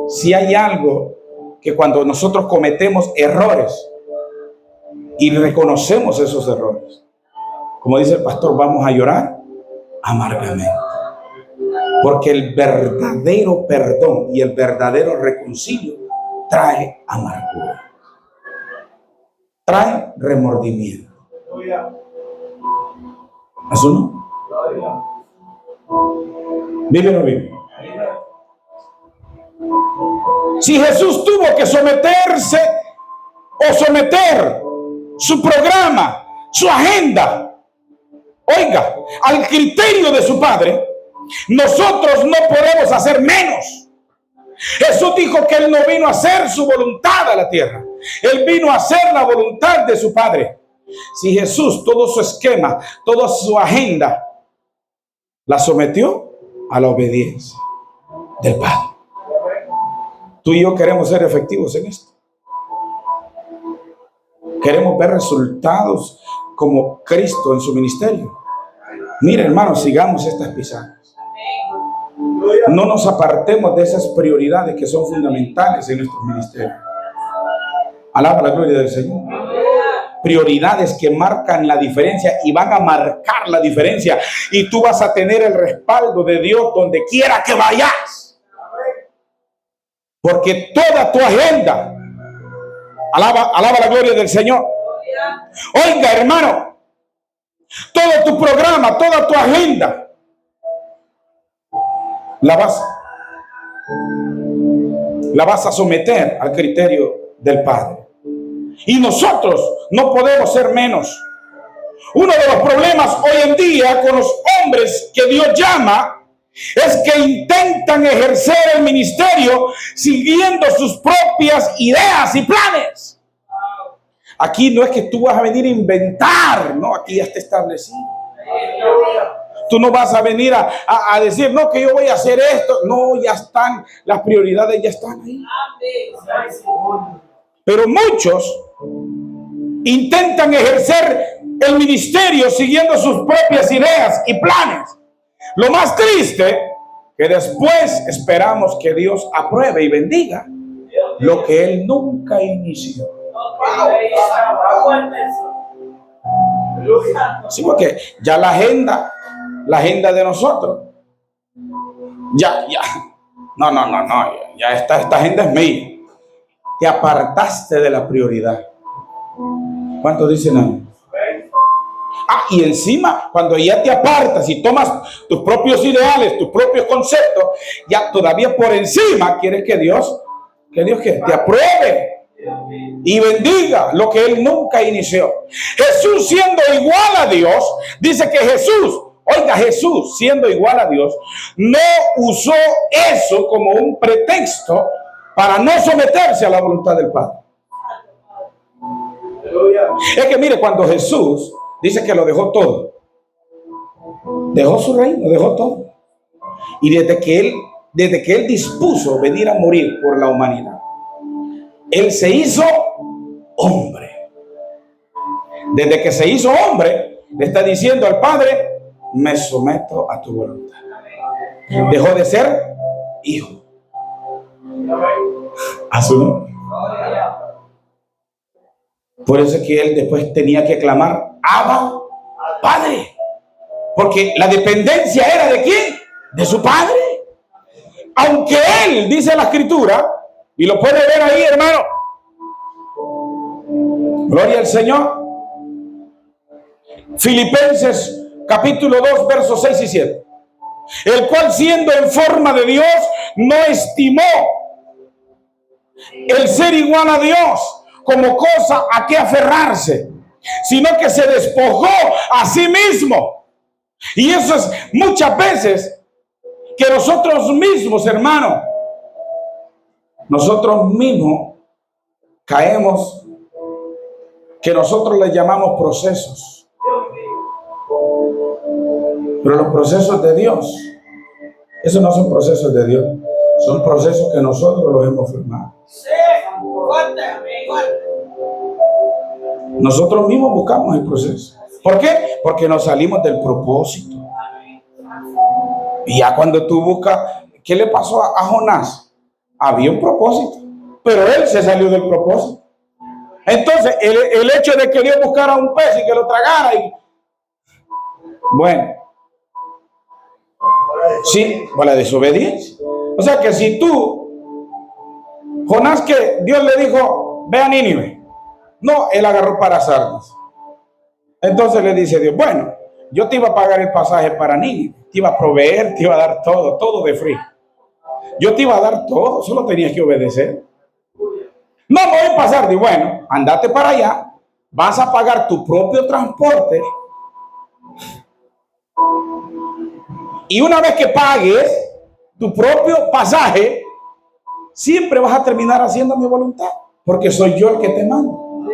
si hay algo que cuando nosotros cometemos errores y reconocemos esos errores, como dice el pastor, vamos a llorar amargamente. Porque el verdadero perdón y el verdadero reconcilio trae amargura, trae remordimiento. ¿Eso no? ¿Vive o no vive? Si Jesús tuvo que someterse o someter su programa, su agenda, oiga, al criterio de su Padre, nosotros no podemos hacer menos. Jesús dijo que Él no vino a hacer su voluntad a la tierra. Él vino a hacer la voluntad de su Padre. Si Jesús, todo su esquema, toda su agenda, la sometió a la obediencia del Padre. Tú y yo queremos ser efectivos en esto. Queremos ver resultados como Cristo en su ministerio. Mire, hermanos, sigamos estas pisadas. No nos apartemos de esas prioridades que son fundamentales en nuestro ministerio. Alaba la gloria del Señor. Prioridades que marcan la diferencia y van a marcar la diferencia. Y tú vas a tener el respaldo de Dios donde quiera que vayas. Porque toda tu agenda, alaba la gloria del Señor, Oiga, hermano, todo tu programa, toda tu agenda, la vas a someter al criterio del Padre. Y nosotros no podemos ser menos. Uno de los problemas hoy en día con los hombres que Dios llama es que intentan ejercer el ministerio siguiendo sus propias ideas y planes. Aquí no es que tú vas a venir a inventar, no, aquí ya está establecido. Tú no vas a venir a decir, no, que yo voy a hacer esto. No, ya están, las prioridades ya están ahí. Pero muchos intentan ejercer el ministerio siguiendo sus propias ideas y planes. Lo más triste, que después esperamos que Dios apruebe y bendiga lo que Él nunca inició. Sí, porque ya la agenda de nosotros, ya, no, ya esta agenda es mía. Te apartaste de la prioridad. ¿Cuántos dicen amén? Y encima, cuando ya te apartas y tomas tus propios ideales, tus propios conceptos, ya todavía por encima quieres que Dios que te apruebe y bendiga lo que Él nunca inició. Jesús, siendo igual a Dios, dice que Jesús siendo igual a Dios, no usó eso como un pretexto para no someterse a la voluntad del Padre. Es que mire, cuando Jesús dice que lo dejó todo, dejó su reino, dejó todo, y desde que él dispuso venir a morir por la humanidad, Él se hizo hombre. Desde que se hizo hombre, le está diciendo al Padre, me someto a tu voluntad. Dejó de ser hijo a su nombre. Por eso es que Él después tenía que clamar, Abba, Padre. Porque la dependencia era ¿de quién? De su Padre. Aunque Él, dice la Escritura, y lo puede ver ahí, hermano. Gloria al Señor. Filipenses capítulo 2, versos 6 y 7. El cual, siendo en forma de Dios, no estimó el ser igual a Dios como cosa a que aferrarse, sino que se despojó a sí mismo. Y eso es muchas veces que nosotros mismos, hermano, nosotros mismos caemos, que nosotros les llamamos procesos. Pero los procesos de Dios, esos no son procesos de Dios, son procesos que nosotros los hemos firmado. Nosotros mismos buscamos el proceso. ¿Por qué? Porque nos salimos del propósito. Y ya cuando tú buscas, ¿qué le pasó a Jonás? Había un propósito, pero él se salió del propósito. Entonces, el hecho de que Dios buscara un pez y que lo tragara, bueno, sí, por la desobediencia. O sea que si Jonás, que Dios le dijo, ve a Nínive. No, él agarró para sarnas. Entonces le dice Dios, bueno, yo te iba a pagar el pasaje para Nínive, te iba a proveer, te iba a dar todo de free. Yo te iba a dar todo, solo tenías que obedecer. No voy a pasar, digo, bueno, andate para allá, vas a pagar tu propio transporte. Y una vez que pagues tu propio pasaje, siempre vas a terminar haciendo mi voluntad, porque soy yo el que te mando.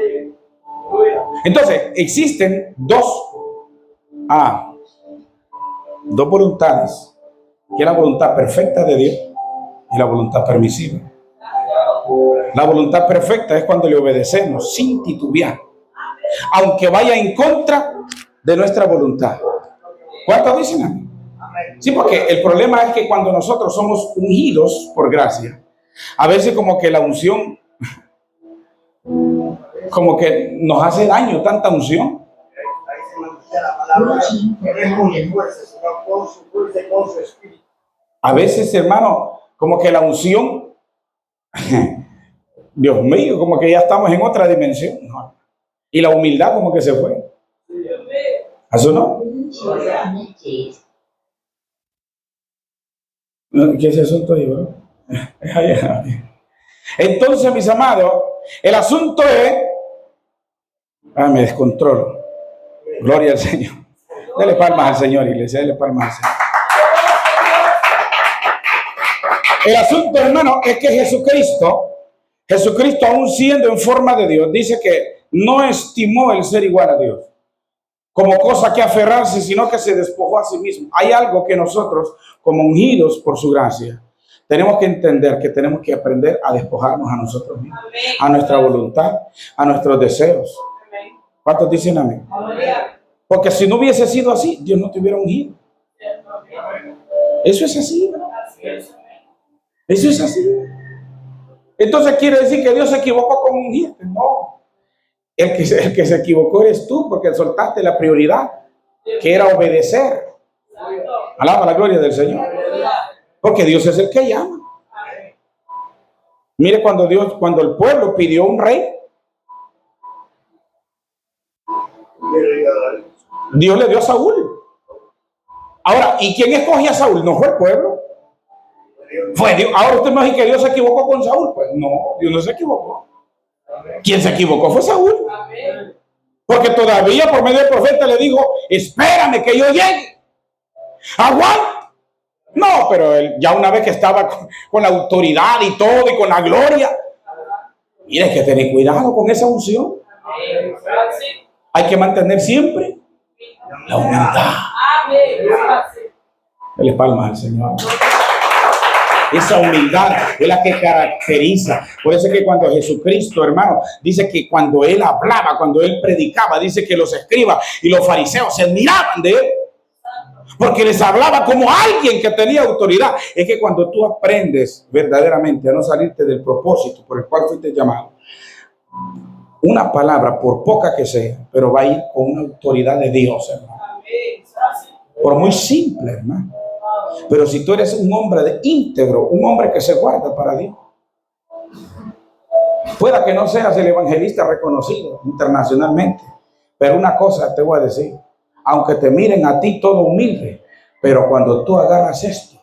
Entonces, existen dos voluntades, que es la voluntad perfecta de Dios y la voluntad permisiva. La voluntad perfecta es cuando le obedecemos sin titubear, aunque vaya en contra de nuestra voluntad. ¿Cuántos dicen? Sí, porque el problema es que cuando nosotros somos ungidos por gracia, a veces como que la unción, como que nos hace daño tanta unción. A veces, hermano, como que la unción, Dios mío, como que ya estamos en otra dimensión. Y la humildad como que se fue. ¿A eso no? ¿Qué es eso ahí, bro? Entonces, mis amados, el asunto es... me descontrolo. Gloria al Señor. Dele palmas al Señor, iglesia. Dele palmas al Señor. El asunto, hermano, es que Jesucristo, aún siendo en forma de Dios, dice que no estimó el ser igual a Dios como cosa que aferrarse, sino que se despojó a sí mismo. Hay algo que nosotros, como ungidos por su gracia, tenemos que entender, que tenemos que aprender a despojarnos a nosotros mismos, a nuestra voluntad, a nuestros deseos. ¿Cuántos dicen amén? Porque si no hubiese sido así, Dios no te hubiera ungido. Eso es así, ¿no? Eso es así. Entonces quiere decir que Dios se equivocó con ungirte. No. El que se equivocó eres tú, porque soltaste la prioridad, que era obedecer. Alaba la gloria del Señor. Porque Dios es el que llama. Mire, cuando el pueblo pidió un rey, Dios le dio a Saúl. Ahora, ¿y quién escogió a Saúl? No fue el pueblo. Fue Dios. Ahora usted me dice que Dios se equivocó con Saúl. Pues no, Dios no se equivocó. Quien se equivocó fue Saúl. Porque todavía por medio del profeta le dijo, espérame que yo llegue. Aguanta. No, pero él ya una vez que estaba con la autoridad y todo y con la gloria, mire, hay que tener cuidado con esa unción. Hay que mantener siempre la humildad. Dale palmas al Señor. Esa humildad es la que caracteriza. Por eso es que cuando Jesucristo, hermano, dice que cuando Él hablaba, cuando Él predicaba, dice que los escribas y los fariseos se admiraban de Él. Porque les hablaba como alguien que tenía autoridad. Es que cuando tú aprendes verdaderamente a no salirte del propósito por el cual fuiste llamado, una palabra, por poca que sea, pero va a ir con una autoridad de Dios, hermano. Por muy simple, hermano. Pero si tú eres un hombre de íntegro, un hombre que se guarda para Dios, pueda que no seas el evangelista reconocido internacionalmente, pero una cosa te voy a decir, aunque te miren a ti todo humilde, pero cuando tú agarras esto,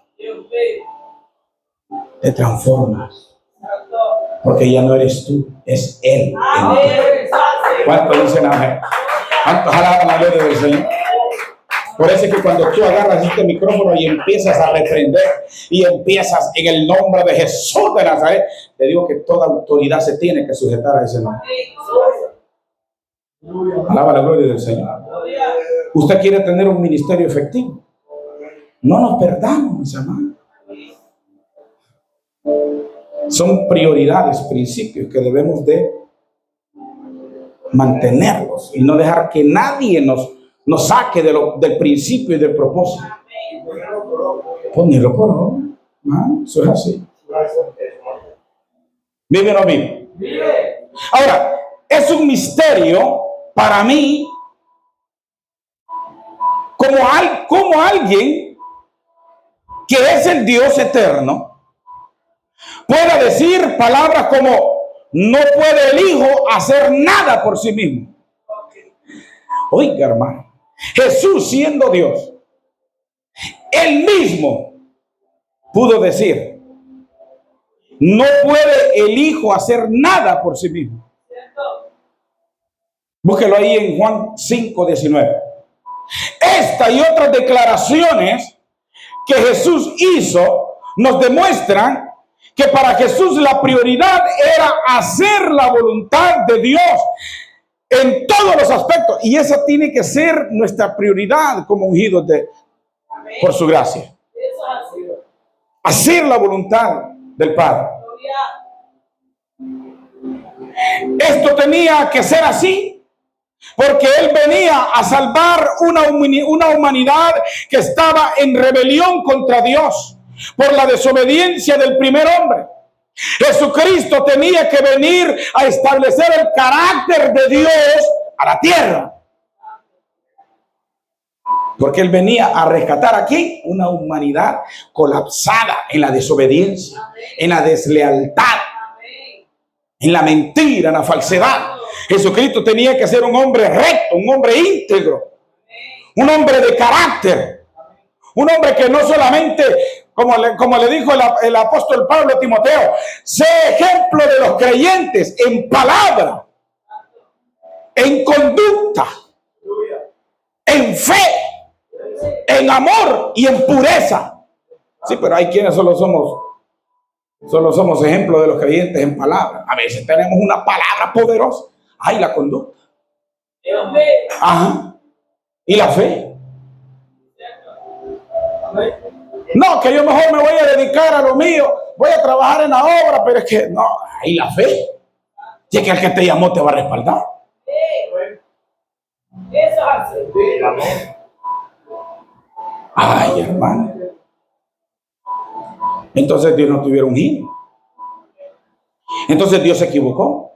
te transformas, porque ya no eres tú, es Él. ¿Cuántos dicen amén? ¿Cuántos alaban la gloria del Señor? Por eso es que cuando tú agarras este micrófono y empiezas a reprender y empiezas en el nombre de Jesús de Nazaret, te digo que toda autoridad se tiene que sujetar a ese nombre. Alaba la gloria del Señor. ¿Usted quiere tener un ministerio efectivo? No nos perdamos, mis hermanos. Son prioridades, principios que debemos de mantenerlos y no dejar que nadie nos saque del principio y del propósito. Ponerlo por obra. Eso es así. ¿Vive o no vive? Ahora, es un misterio para mí como alguien que es el Dios eterno pueda decir palabras como no puede el Hijo hacer nada por sí mismo. Oiga, hermano, Jesús siendo Dios, Él mismo pudo decir, no puede el Hijo hacer nada por sí mismo. Búsquelo ahí en Juan 5:19. Esta y otras declaraciones que Jesús hizo nos demuestran que para Jesús la prioridad era hacer la voluntad de Dios en todos los aspectos. Y esa tiene que ser nuestra prioridad como ungidos por su gracia. Hacer la voluntad del Padre. Esto tenía que ser así porque Él venía a salvar una humanidad que estaba en rebelión contra Dios por la desobediencia del primer hombre. Jesucristo tenía que venir a establecer el carácter de Dios a la tierra. Porque Él venía a rescatar aquí una humanidad colapsada en la desobediencia, en la deslealtad, en la mentira, en la falsedad. Jesucristo tenía que ser un hombre recto, un hombre íntegro, un hombre de carácter, un hombre que no solamente, como le dijo el apóstol Pablo a Timoteo, sé ejemplo de los creyentes en palabra, en conducta, en fe, en amor y en pureza. Sí, pero hay quienes solo somos ejemplos de los creyentes en palabra. A veces tenemos una palabra poderosa. Ay, la conducta. Ajá. Y la fe. No, que yo mejor me voy a dedicar a lo mío. Voy a trabajar en la obra, pero es que no. Ay, la fe. Si es que el que te llamó te va a respaldar. Ay, hermano. Entonces Dios no tuviera un hijo. Entonces Dios se equivocó.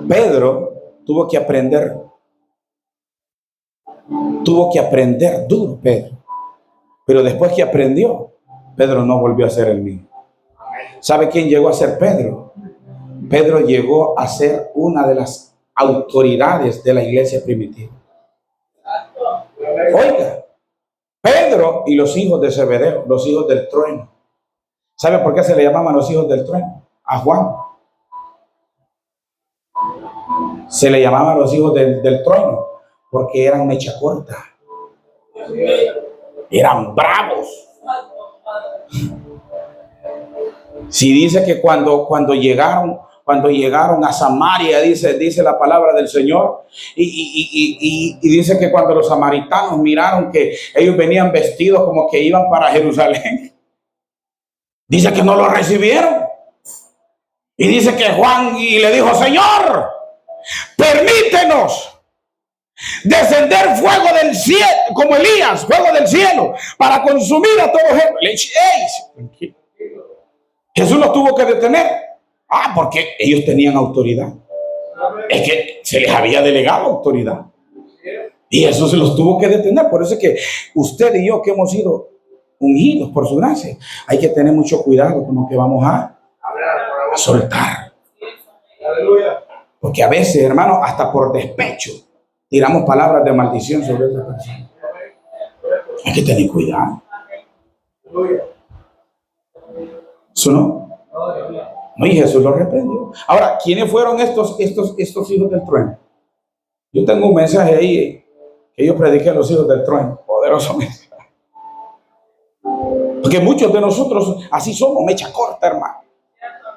Pedro tuvo que aprender duro, Pedro. Pero después que aprendió, Pedro no volvió a ser el mismo. ¿Sabe quién llegó a ser Pedro? Pedro llegó a ser una de las autoridades de la iglesia primitiva. Oiga, Pedro y los hijos de Zebedeo, los hijos del trueno. ¿Sabe por qué se le llamaban los hijos del trueno? A Juan. Se le llamaban los hijos del trueno porque eran mecha corta. Eran bravos. Si dice que cuando llegaron a Samaria, dice la palabra del Señor, y dice que cuando los samaritanos miraron que ellos venían vestidos como que iban para Jerusalén, dice que no lo recibieron. Y dice que Juan y le dijo: Señor, permítenos descender fuego del cielo, como Elías, fuego del cielo, para consumir a todos ellos. Jesús los tuvo que detener. Porque ellos tenían autoridad. Es que se les había delegado autoridad. Y eso se los tuvo que detener. Por eso es que usted y yo, que hemos sido ungidos por su gracia, hay que tener mucho cuidado con lo que vamos a soltar. Porque a veces, hermano, hasta por despecho tiramos palabras de maldición sobre otra persona. Hay que tener cuidado. ¿Eso no? No, y Jesús lo reprendió. Ahora, ¿quiénes fueron estos hijos del trueno? Yo tengo un mensaje ahí que yo prediqué a los hijos del trueno. Poderoso mensaje. Porque muchos de nosotros así somos, mecha corta, hermano.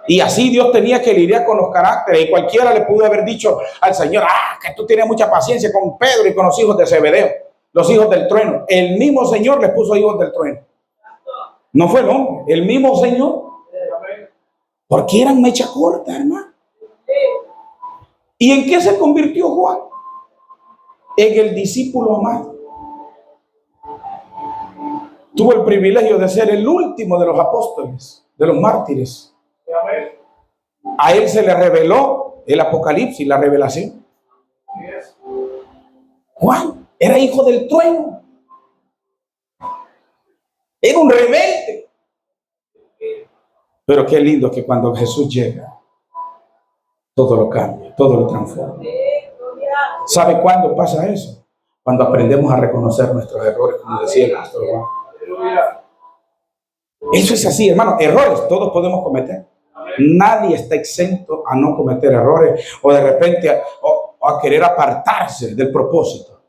Y así Dios tenía que lidiar con los caracteres. Y cualquiera le pudo haber dicho al Señor: que tú tienes mucha paciencia con Pedro y con los hijos de Zebedeo, los hijos del trueno. El mismo Señor les puso hijos del trueno. No fue el hombre, el mismo Señor. Porque eran mecha corta, hermano. ¿Y en qué se convirtió Juan? En el discípulo amado. Tuvo el privilegio de ser el último de los apóstoles, de los mártires. A él se le reveló el Apocalipsis, la revelación. Juan era hijo del trueno. Era un rebelde. Pero qué lindo que cuando Jesús llega, todo lo cambia, todo lo transforma. ¿Sabe cuándo pasa eso? Cuando aprendemos a reconocer nuestros errores, como decía el pastor Juan. Eso es así, hermano. Errores todos podemos cometer. Nadie está exento a no cometer errores o de repente a querer apartarse del propósito.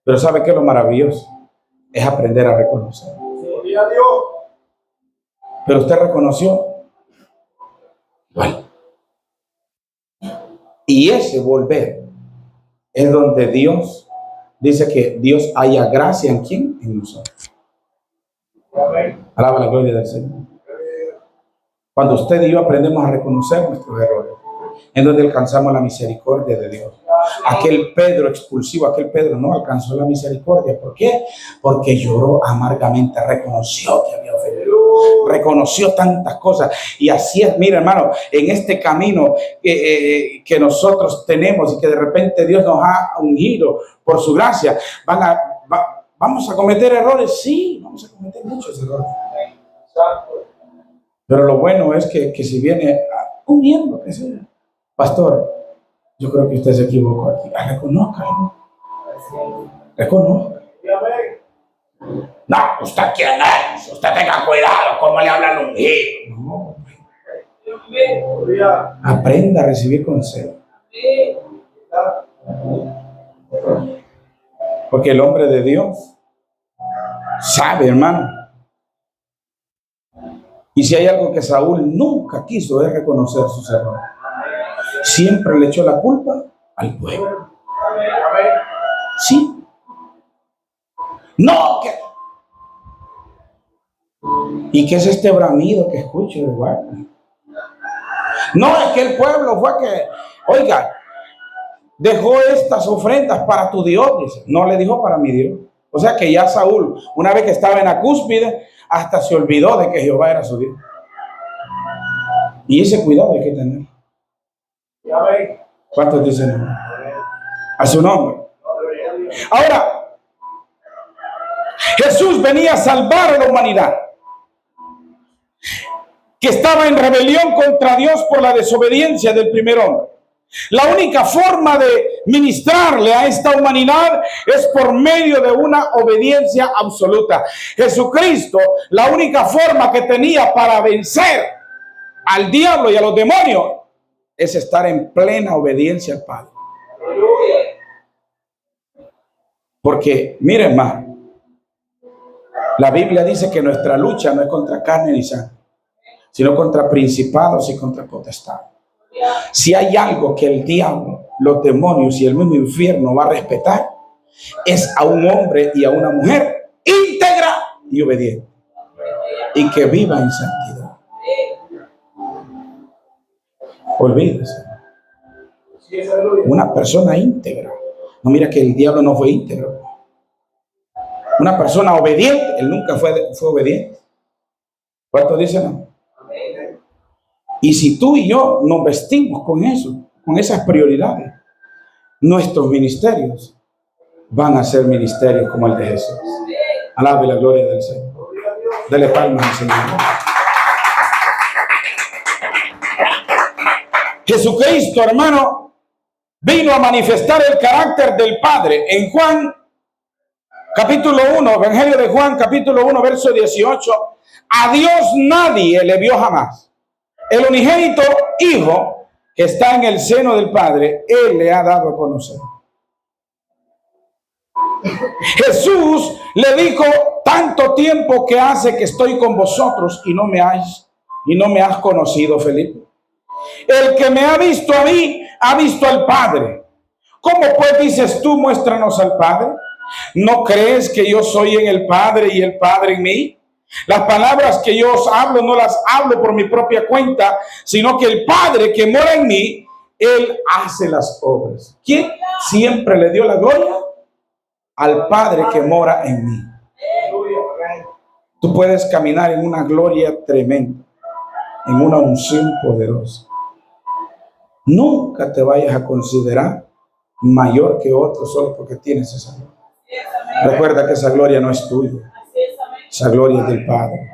Pero ¿sabe qué es lo maravilloso? Es aprender a reconocer. Pero usted reconoció. Bueno. Y ese volver es donde Dios dice que Dios haya gracia en quién, en nosotros. Alaba la gloria del Señor. Cuando usted y yo aprendemos a reconocer nuestros errores, en donde alcanzamos la misericordia de Dios. Aquel Pedro expulsivo, aquel Pedro no alcanzó la misericordia. ¿Por qué? Porque lloró amargamente, reconoció que había ofendido, reconoció tantas cosas. Y así es, mira, hermano, en este camino que nosotros tenemos y que de repente Dios nos ha ungido por su gracia, ¿vamos a cometer errores? Sí, vamos a cometer muchos errores. Pero lo bueno es que si viene un miembro, que sea, pastor, Yo creo que usted se equivocó aquí. Reconózcalo. Reconozca. No, ¿usted quién es? Usted tenga cuidado cómo le habla al ungido. No. Aprenda a recibir consejo. Porque el hombre de Dios sabe, hermano. Y si hay algo que Saúl nunca quiso es reconocer sus errores. Siempre le echó la culpa al pueblo. Sí. No, que... ¿Y qué es este bramido que escucho de guarda? No, es que el pueblo fue que, oiga, dejó estas ofrendas para tu Dios, dice. No le dijo para mi Dios. O sea que ya Saúl, una vez que estaba en la cúspide, hasta se olvidó de que Jehová era su Dios. Y ese cuidado hay que tener. ¿Cuántos dicen no? A su nombre. Ahora, Jesús venía a salvar a la humanidad que estaba en rebelión contra Dios por la desobediencia del primer hombre. La única forma de ministrarle a esta humanidad es por medio de una obediencia absoluta. Jesucristo, la única forma que tenía para vencer al diablo y a los demonios es estar en plena obediencia al Padre. Porque, miren, hermano, la Biblia dice que nuestra lucha no es contra carne ni sangre, sino contra principados y contra potestades. Si hay algo que el diablo, los demonios y el mismo infierno va a respetar, es a un hombre y a una mujer íntegra y obediente, y que viva en santidad. Olvídese. Una persona íntegra. No, mira que el diablo no fue íntegro. Una persona obediente, él nunca fue obediente. ¿Cuántos dicen no? Y si tú y yo nos vestimos con eso, con esas prioridades, nuestros ministerios van a ser ministerios como el de Jesús. Alabe la gloria del Señor. Dele palmas al Señor. Jesucristo, hermano, vino a manifestar el carácter del Padre. En Juan, capítulo 1, Evangelio de Juan, capítulo 1, verso 18, a Dios nadie le vio jamás. El unigénito Hijo que está en el seno del Padre, Él le ha dado a conocer. Jesús le dijo, tanto tiempo que hace que estoy con vosotros y no me has conocido, Felipe. El que me ha visto a mí, ha visto al Padre. ¿Cómo pues dices tú, muéstranos al Padre? ¿No crees que yo soy en el Padre y el Padre en mí? Las palabras que yo os hablo no las hablo por mi propia cuenta, sino que el Padre que mora en mí, Él hace las obras. ¿Quién siempre le dio la gloria? Al Padre que mora en mí. Tú puedes caminar en una gloria tremenda, en una unción poderosa. Nunca te vayas a considerar mayor que otro solo porque tienes esa gloria. Recuerda que esa gloria no es tuya. Esa gloria es del Padre.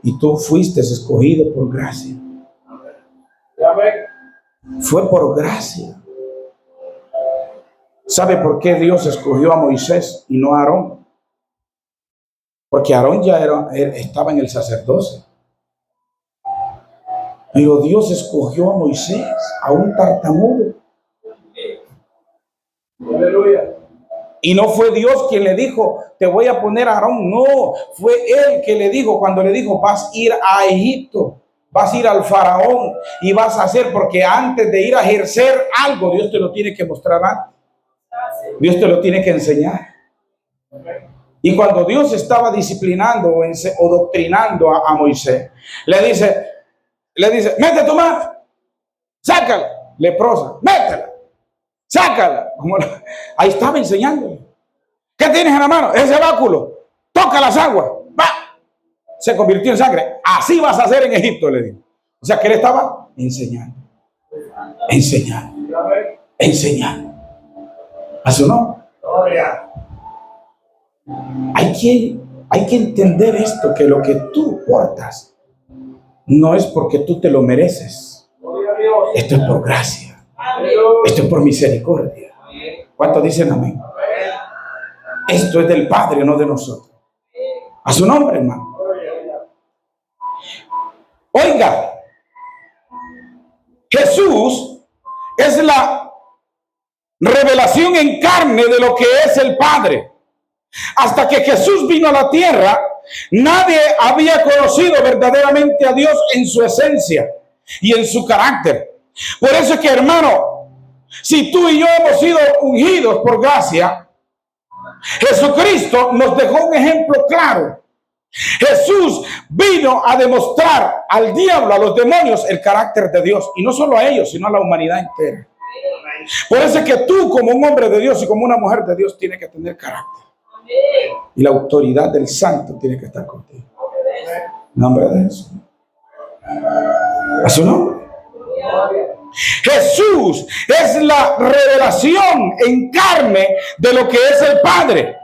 Y tú fuiste escogido por gracia. Fue por gracia. ¿Sabe por qué Dios escogió a Moisés y no a Aarón? Porque Aarón ya estaba en el sacerdocio. Pero Dios escogió a Moisés, a un tartamudo. Aleluya. Y no fue Dios quien le dijo, te voy a poner a Aarón. No, fue Él que le dijo, cuando le dijo, vas a ir a Egipto, vas a ir al faraón y vas a hacer, porque antes de ir a ejercer algo, Dios te lo tiene que mostrar antes. Dios te lo tiene que enseñar. Y cuando Dios estaba disciplinando o doctrinando a Moisés, le dice, mete tu mano, sácala, leprosa, métela. Sácala. Ahí estaba enseñándole. ¿Qué tienes en la mano? Ese báculo. Toca las aguas. Va. Se convirtió en sangre. Así vas a hacer en Egipto, le dijo. O sea que él estaba enseñando. Enseñando. Enseñando. ¿A su nombre? Hay que entender esto, que lo que tú portas no es porque tú te lo mereces. Esto es por gracia. Esto es por misericordia. ¿Cuántos dicen amén? Esto es del Padre, no de nosotros. A su nombre, hermano. Oiga, Jesús es la revelación en carne de lo que es el Padre. Hasta que Jesús vino a la tierra, nadie había conocido verdaderamente a Dios en su esencia y en su carácter. Por eso es que, hermano, si tú y yo hemos sido ungidos por gracia, Jesucristo nos dejó un ejemplo claro. Jesús vino a demostrar al diablo, a los demonios, el carácter de Dios. Y no solo a ellos, sino a la humanidad entera. Por eso es que tú, como un hombre de Dios y como una mujer de Dios, tienes que tener carácter. Y la autoridad del Santo tiene que estar contigo. En nombre de Jesús. A su nombre. Jesús es la revelación en carne de lo que es el Padre.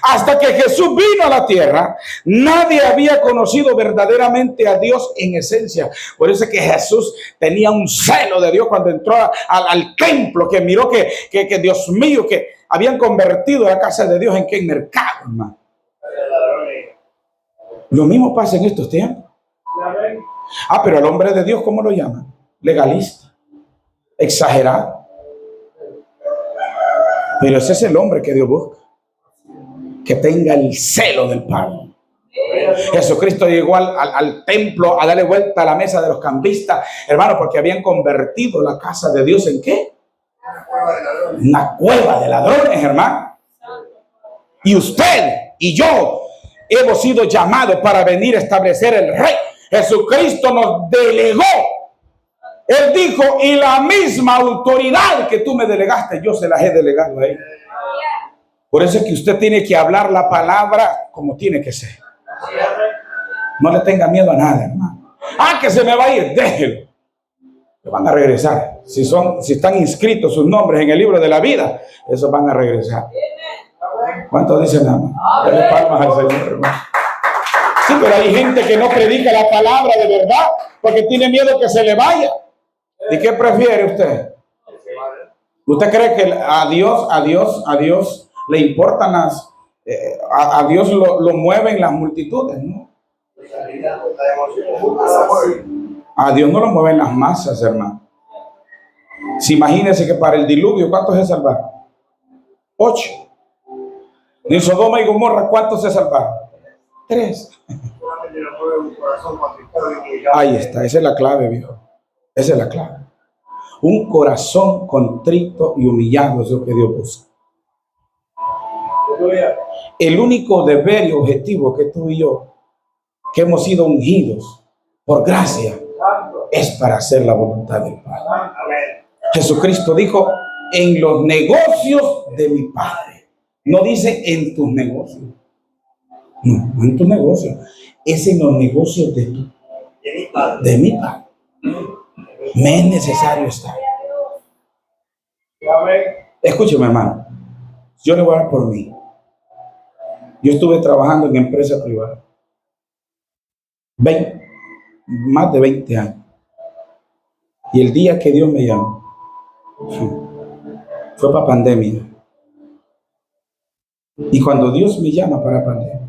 Hasta que Jesús vino a la tierra, nadie había conocido verdaderamente a Dios en esencia. Por eso es que Jesús tenía un celo de Dios cuando entró al templo, que miró que Dios mío, que habían convertido la casa de Dios en qué mercado, hermano. Lo mismo pasa en estos tiempos. Pero al hombre de Dios, ¿cómo lo llaman? Legalista, exagerado. Pero ese es el hombre que Dios busca, que tenga el celo del Padre. Jesucristo llegó al templo a darle vuelta a la mesa de los cambistas, hermano, porque habían convertido la casa de Dios en ¿qué? Una cueva de ladrones, hermano. Y usted y yo hemos sido llamados para venir a establecer el rey. Jesucristo nos delegó. Él dijo, y la misma autoridad que tú me delegaste, yo se las he delegado a él. Por eso es que usted tiene que hablar la palabra como tiene que ser. No le tenga miedo a nada, hermano. Que se me va a ir, déjelo. Le van a regresar. Si están inscritos sus nombres en el libro de la vida, esos van a regresar. ¿Cuántos dicen amén? Dale palmas al Señor, hermano. Sí, pero hay gente que no predica la palabra de verdad porque tiene miedo que se le vaya. ¿Y qué prefiere usted? ¿Usted cree que a Dios le importan a Dios lo mueven las multitudes? ¿No? A Dios no lo mueven las masas, hermano. Si imagínense que para el diluvio, ¿cuántos se salvaron? 8. Ni Sodoma y Gomorra, ¿cuántos se salvaron? 3. Ahí está, esa es la clave, viejo. Esa es la clave. Un corazón contrito y humillado es lo que Dios busca. El único deber y objetivo que tú y yo, que hemos sido ungidos por gracia, es para hacer la voluntad del Padre. Jesucristo dijo, en los negocios de mi Padre. No dice en tus negocios. No, no en tus negocios. Es en los negocios de mi Padre. Me es necesario estar. Escúcheme, hermano. Yo le voy a dar por mí. Yo estuve trabajando en empresa privada. Más de 20 años. Y el día que Dios me llamó, fue para pandemia. Y cuando Dios me llama para pandemia,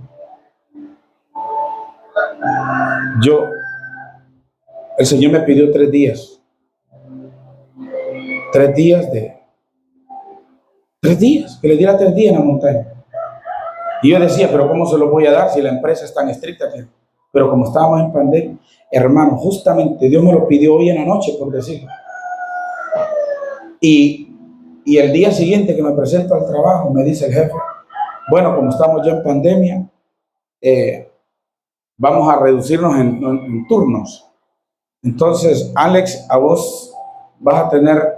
el Señor me pidió 3 días. 3 días que le diera 3 días en la montaña. Y yo decía, pero ¿cómo se lo voy a dar si la empresa es tan estricta? Pero como estábamos en pandemia, hermano, justamente Dios me lo pidió hoy en la noche, por decirlo. Y el día siguiente que me presento al trabajo, me dice el jefe, bueno, como estamos ya en pandemia, vamos a reducirnos en turnos. Entonces, Alex, a vos vas a tener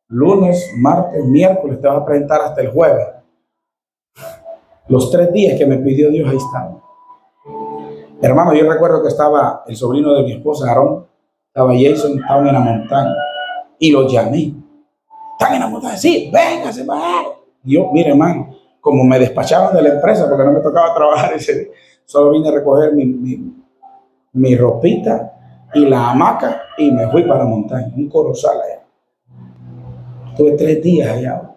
lunes, martes, miércoles, te vas a presentar hasta el jueves. Los 3 días que me pidió Dios, ahí están. Hermano, yo recuerdo que estaba el sobrino de mi esposa, Aarón, estaba Jason, estaban en la montaña. Y los llamé. Están en la montaña, sí, venga, se va. Y yo, mire, hermano, como me despacharon de la empresa porque no me tocaba trabajar ese día, solo vine a recoger mi ropita y la hamaca y me fui para la montaña, un corozal allá. Estuve 3 días allá,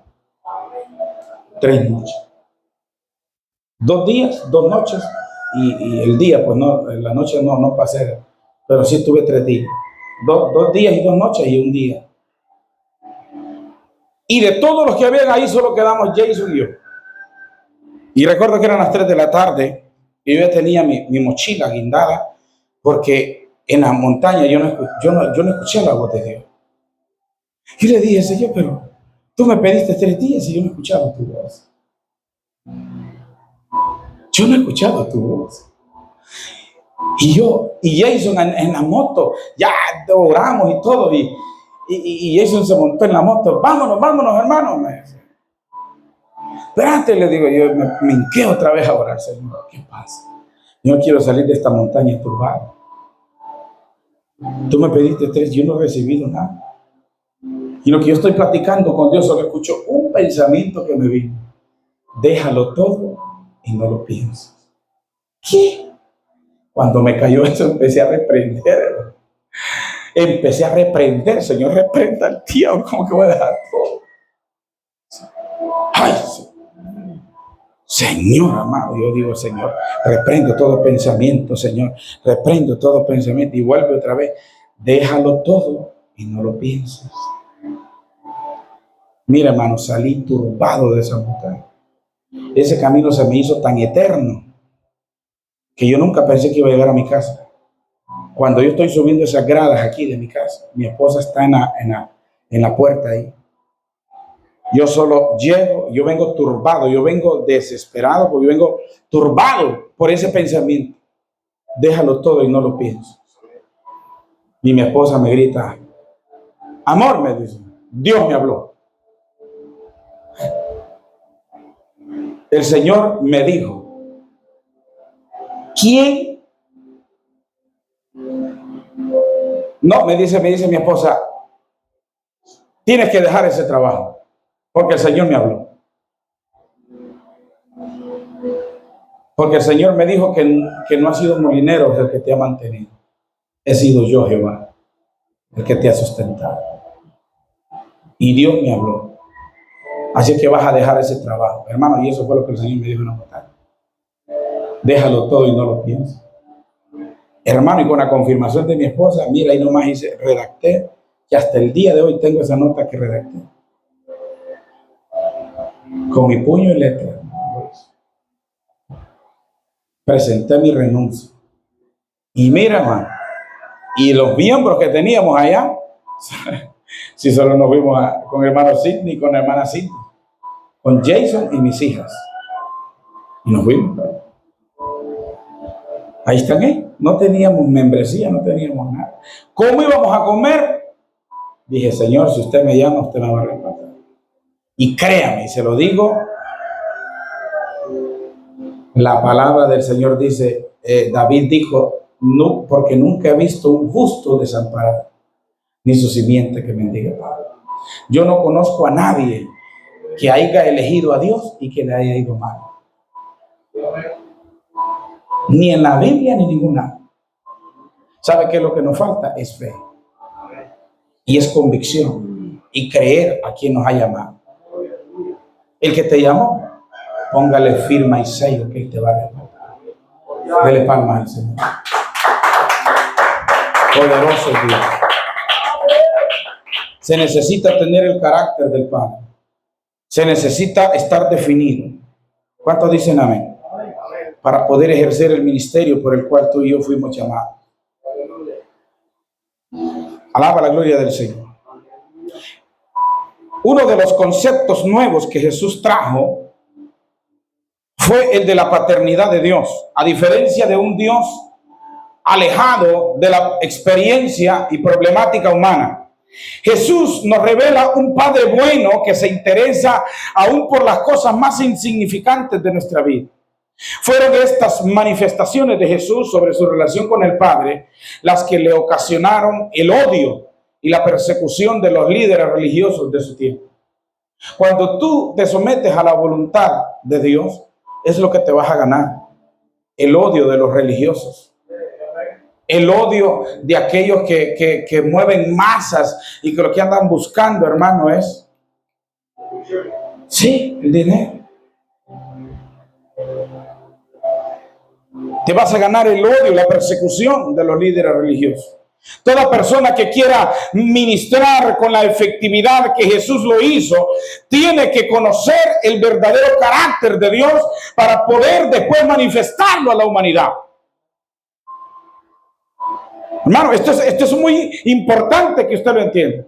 3 noches. 2 días, 2 noches, y el día, pues no, la noche no pasé, pero sí estuve 3 días. 2 días y 2 noches y un día. Y de todos los que habían ahí, solo quedamos Jason y yo. Y recuerdo que eran las 3 de la tarde, y yo ya tenía mi mochila guindada, porque en la montaña yo no escuché la voz de Dios. Yo le dije, Señor, pero tú me pediste 3 días y yo no escuchaba tu voz. Yo no he escuchado tu voz. Y Jason en la moto, ya oramos y todo, y Jason se montó en la moto. Vámonos, hermano, me dice. Espérate, le digo yo, me hinqué otra vez a orar. Señor, ¿qué pasa? Yo no quiero salir de esta montaña turbada. Tú me pediste 3, yo no he recibido nada. Y lo que yo estoy platicando con Dios, solo escucho un pensamiento que me vino. Déjalo todo y no lo pienses. ¿Qué? Cuando me cayó eso, empecé a reprender. Señor, reprenda al tío, ¿cómo que voy a dejar todo? Ay, Señor amado, yo digo, Señor, reprendo todo pensamiento, Señor, reprendo todo pensamiento, y vuelve otra vez, déjalo todo y no lo pienses. Mira, hermano, salí turbado de esa montaña. Ese camino se me hizo tan eterno que yo nunca pensé que iba a llegar a mi casa. Cuando yo estoy subiendo esas gradas aquí de mi casa, mi esposa está en la puerta ahí. Yo solo llego, yo vengo turbado, yo vengo desesperado, porque yo vengo turbado por ese pensamiento. Déjalo todo y no lo pienses. Y mi esposa me grita, amor, me dice, Dios me habló. El Señor me dijo, ¿quién? No, me dice mi esposa, tienes que dejar ese trabajo, porque el Señor me habló. Porque el Señor me dijo que no ha sido molinero el que te ha mantenido. He sido yo, Jehová, el que te ha sustentado. Y Dios me habló. Así que vas a dejar ese trabajo. Hermano, y eso fue lo que el Señor me dijo en la montaña. Déjalo todo y no lo pienses. Hermano, y con la confirmación de mi esposa, mira, ahí nomás redacté, que hasta el día de hoy tengo esa nota que redacté. Con mi puño y letra. Presenté mi renuncia. Y mira, hermano, y los miembros que teníamos allá, si solo nos fuimos con el hermano Sidney, con la hermana Sidney, con Jason y mis hijas. Y nos fuimos. Ahí están ellos. No teníamos membresía, no teníamos nada. ¿Cómo íbamos a comer? Dije, Señor, si usted me llama, usted me va a respaldar. Y créame, y se lo digo, la palabra del Señor dice, David dijo, no, porque nunca he visto un justo desamparado, ni su simiente que mendigue pan. Yo no conozco a nadie que haya elegido a Dios y que le haya ido mal. Ni en la Biblia ni ninguna. ¿Sabe qué es lo que nos falta? Es fe. Y es convicción. Y creer a quien nos ha llamado. El que te llamó, póngale firma y sello que él te va a respaldar. Dele palmas al Señor. Poderoso Dios. Se necesita tener el carácter del Padre. Se necesita estar definido. ¿Cuántos dicen amén? Para poder ejercer el ministerio por el cual tú y yo fuimos llamados. Alaba la gloria del Señor. Uno de los conceptos nuevos que Jesús trajo fue el de la paternidad de Dios. A diferencia de un Dios alejado de la experiencia y problemática humana, Jesús nos revela un Padre bueno que se interesa aún por las cosas más insignificantes de nuestra vida. Fueron estas manifestaciones de Jesús sobre su relación con el Padre las que le ocasionaron el odio y la persecución de los líderes religiosos de su tiempo. Cuando tú te sometes a la voluntad de Dios, es lo que te vas a ganar: el odio de los religiosos. El odio de aquellos que mueven masas y que lo que andan buscando, hermano, es, sí, el dinero. Te vas a ganar el odio y la persecución de los líderes religiosos. Toda persona que quiera ministrar con la efectividad que Jesús lo hizo, tiene que conocer el verdadero carácter de Dios para poder después manifestarlo a la humanidad. Hermano, esto es muy importante que usted lo entienda.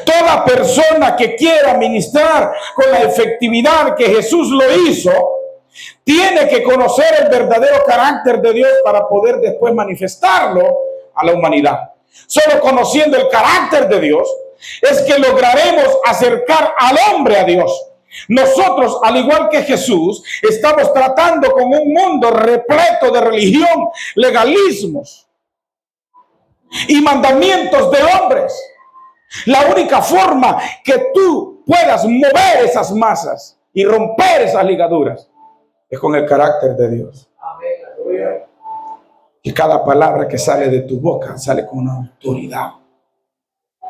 Toda persona que quiera ministrar con la efectividad que Jesús lo hizo, tiene que conocer el verdadero carácter de Dios para poder después manifestarlo a la humanidad. Solo conociendo el carácter de Dios es que lograremos acercar al hombre a Dios. Nosotros, al igual que Jesús, estamos tratando con un mundo repleto de religión, legalismos y mandamientos de hombres. La única forma que tú puedas mover esas masas y romper esas ligaduras es con el carácter de Dios. Y cada palabra que sale de tu boca sale con una autoridad.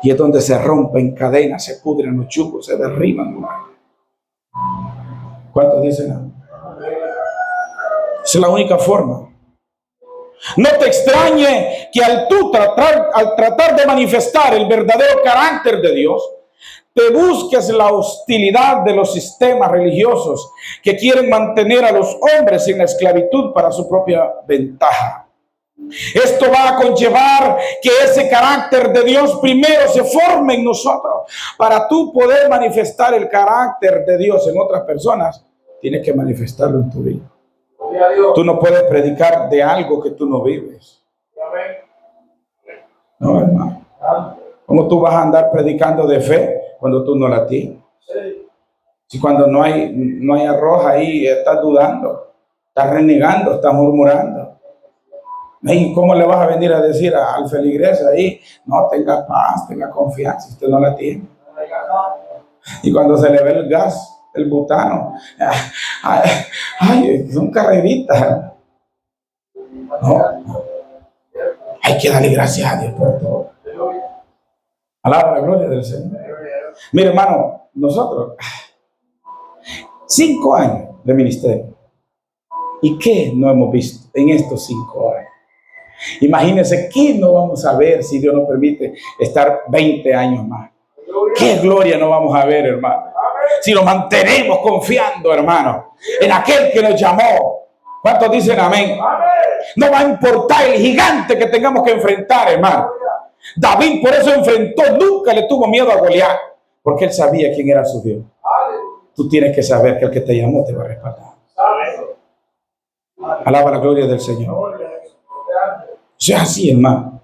Y es donde se rompen cadenas, se pudren los yugos, se derriban. ¿Cuántos dicen amén? Esa es la única forma. No te extrañe que al tratar de manifestar el verdadero carácter de Dios, te busques la hostilidad de los sistemas religiosos que quieren mantener a los hombres en la esclavitud para su propia ventaja. Esto va a conllevar que ese carácter de Dios primero se forme en nosotros. Para tú poder manifestar el carácter de Dios en otras personas, tienes que manifestarlo en tu vida. Tú no puedes predicar de algo que tú no vives. No, hermano. ¿Cómo tú vas a andar predicando de fe cuando tú no la tienes? Si cuando no hay arroz ahí, estás dudando, estás renegando, estás murmurando. ¿Y cómo le vas a venir a decir al feligres ahí? No, tenga paz, tenga confianza, usted no la tiene. Y cuando se le ve el gas, el butano, ay, son carreritas. No, hay que darle gracias a Dios por todo. Alaba la gloria del Señor. Mire, hermano, nosotros 5 años de ministerio. ¿Y qué no hemos visto en estos 5 años? Imagínense qué no vamos a ver si Dios nos permite estar 20 años más. ¿Qué gloria no vamos a ver, hermano? Si nos mantenemos confiando, hermano, en aquel que nos llamó. ¿Cuántos dicen amén? No va a importar el gigante que tengamos que enfrentar, hermano. David por eso enfrentó, nunca le tuvo miedo a Goliat, porque él sabía quién era su Dios. Tú tienes que saber que el que te llamó te va a respaldar. Alaba la gloria del Señor. Sea así, hermano.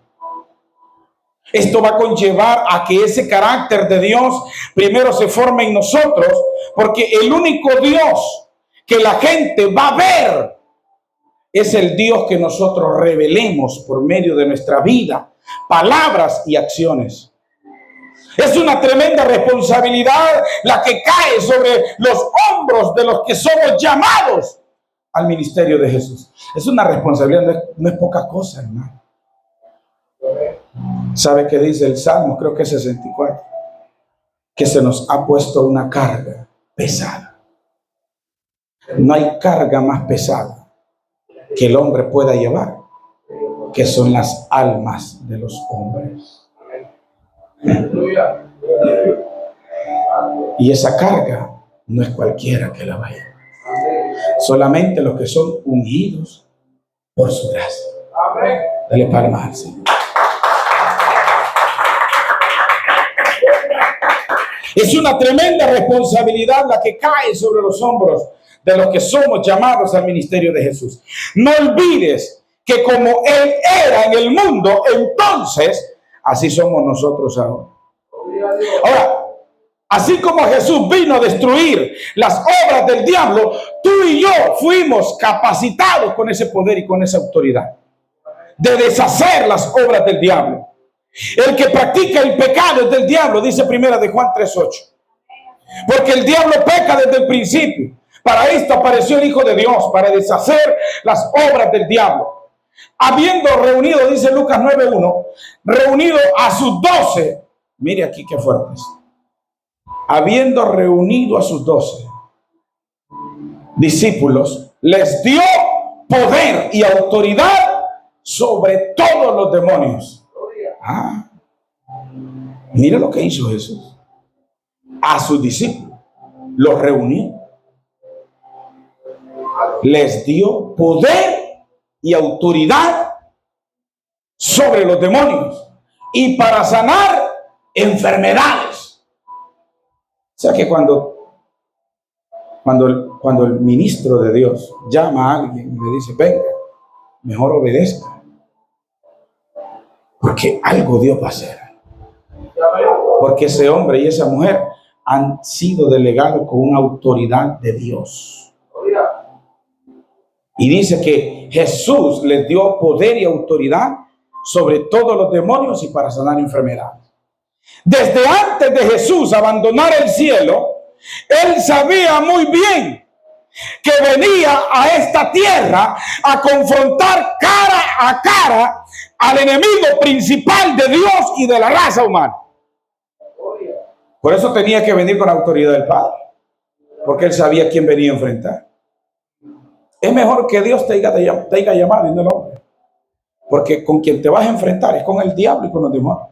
Esto va a conllevar a que ese carácter de Dios primero se forme en nosotros, porque el único Dios que la gente va a ver es el Dios que nosotros revelemos por medio de nuestra vida, palabras y acciones. Es una tremenda responsabilidad la que cae sobre los hombros de los que somos llamados al ministerio de Jesús. Es una responsabilidad, no es poca cosa, hermano. ¿Sabe qué dice el Salmo? Creo que es 64. Que se nos ha puesto una carga pesada. No hay carga más pesada que el hombre pueda llevar, que son las almas de los hombres. Y esa carga no es cualquiera que la va a llevar. Solamente los que son ungidos por su gracia. Dale palmas al Señor. Es una tremenda responsabilidad la que cae sobre los hombros de los que somos llamados al ministerio de Jesús. No olvides que como Él era en el mundo, entonces así somos nosotros ahora. Ahora, así como Jesús vino a destruir las obras del diablo, tú y yo fuimos capacitados con ese poder y con esa autoridad de deshacer las obras del diablo. El que practica el pecado es del diablo, dice primera de Juan 3:8. Porque el diablo peca desde el principio. Para esto apareció el Hijo de Dios, para deshacer las obras del diablo. habiendo reunido, dice Lucas 9:1, reunido a sus 12, mire aquí qué fuertes, habiendo reunido a sus 12 discípulos, les dio poder y autoridad sobre todos los demonios. Mira lo que hizo Jesús. A sus discípulos los reunió, les dio poder y autoridad sobre los demonios y para sanar enfermedades. O sea que cuando el ministro de Dios llama a alguien y le dice, venga, mejor obedezca, porque algo Dios va a hacer. Porque ese hombre y esa mujer han sido delegados con una autoridad de Dios. Y dice que Jesús les dio poder y autoridad sobre todos los demonios y para sanar enfermedades. Desde antes de Jesús abandonar el cielo, él sabía muy bien que venía a esta tierra a confrontar cara a cara al enemigo principal de Dios y de la raza humana. Por eso tenía que venir con la autoridad del Padre, porque él sabía quién venía a enfrentar. Es mejor que Dios te haya llamado y no el hombre, porque con quien te vas a enfrentar es con el diablo y con los demonios.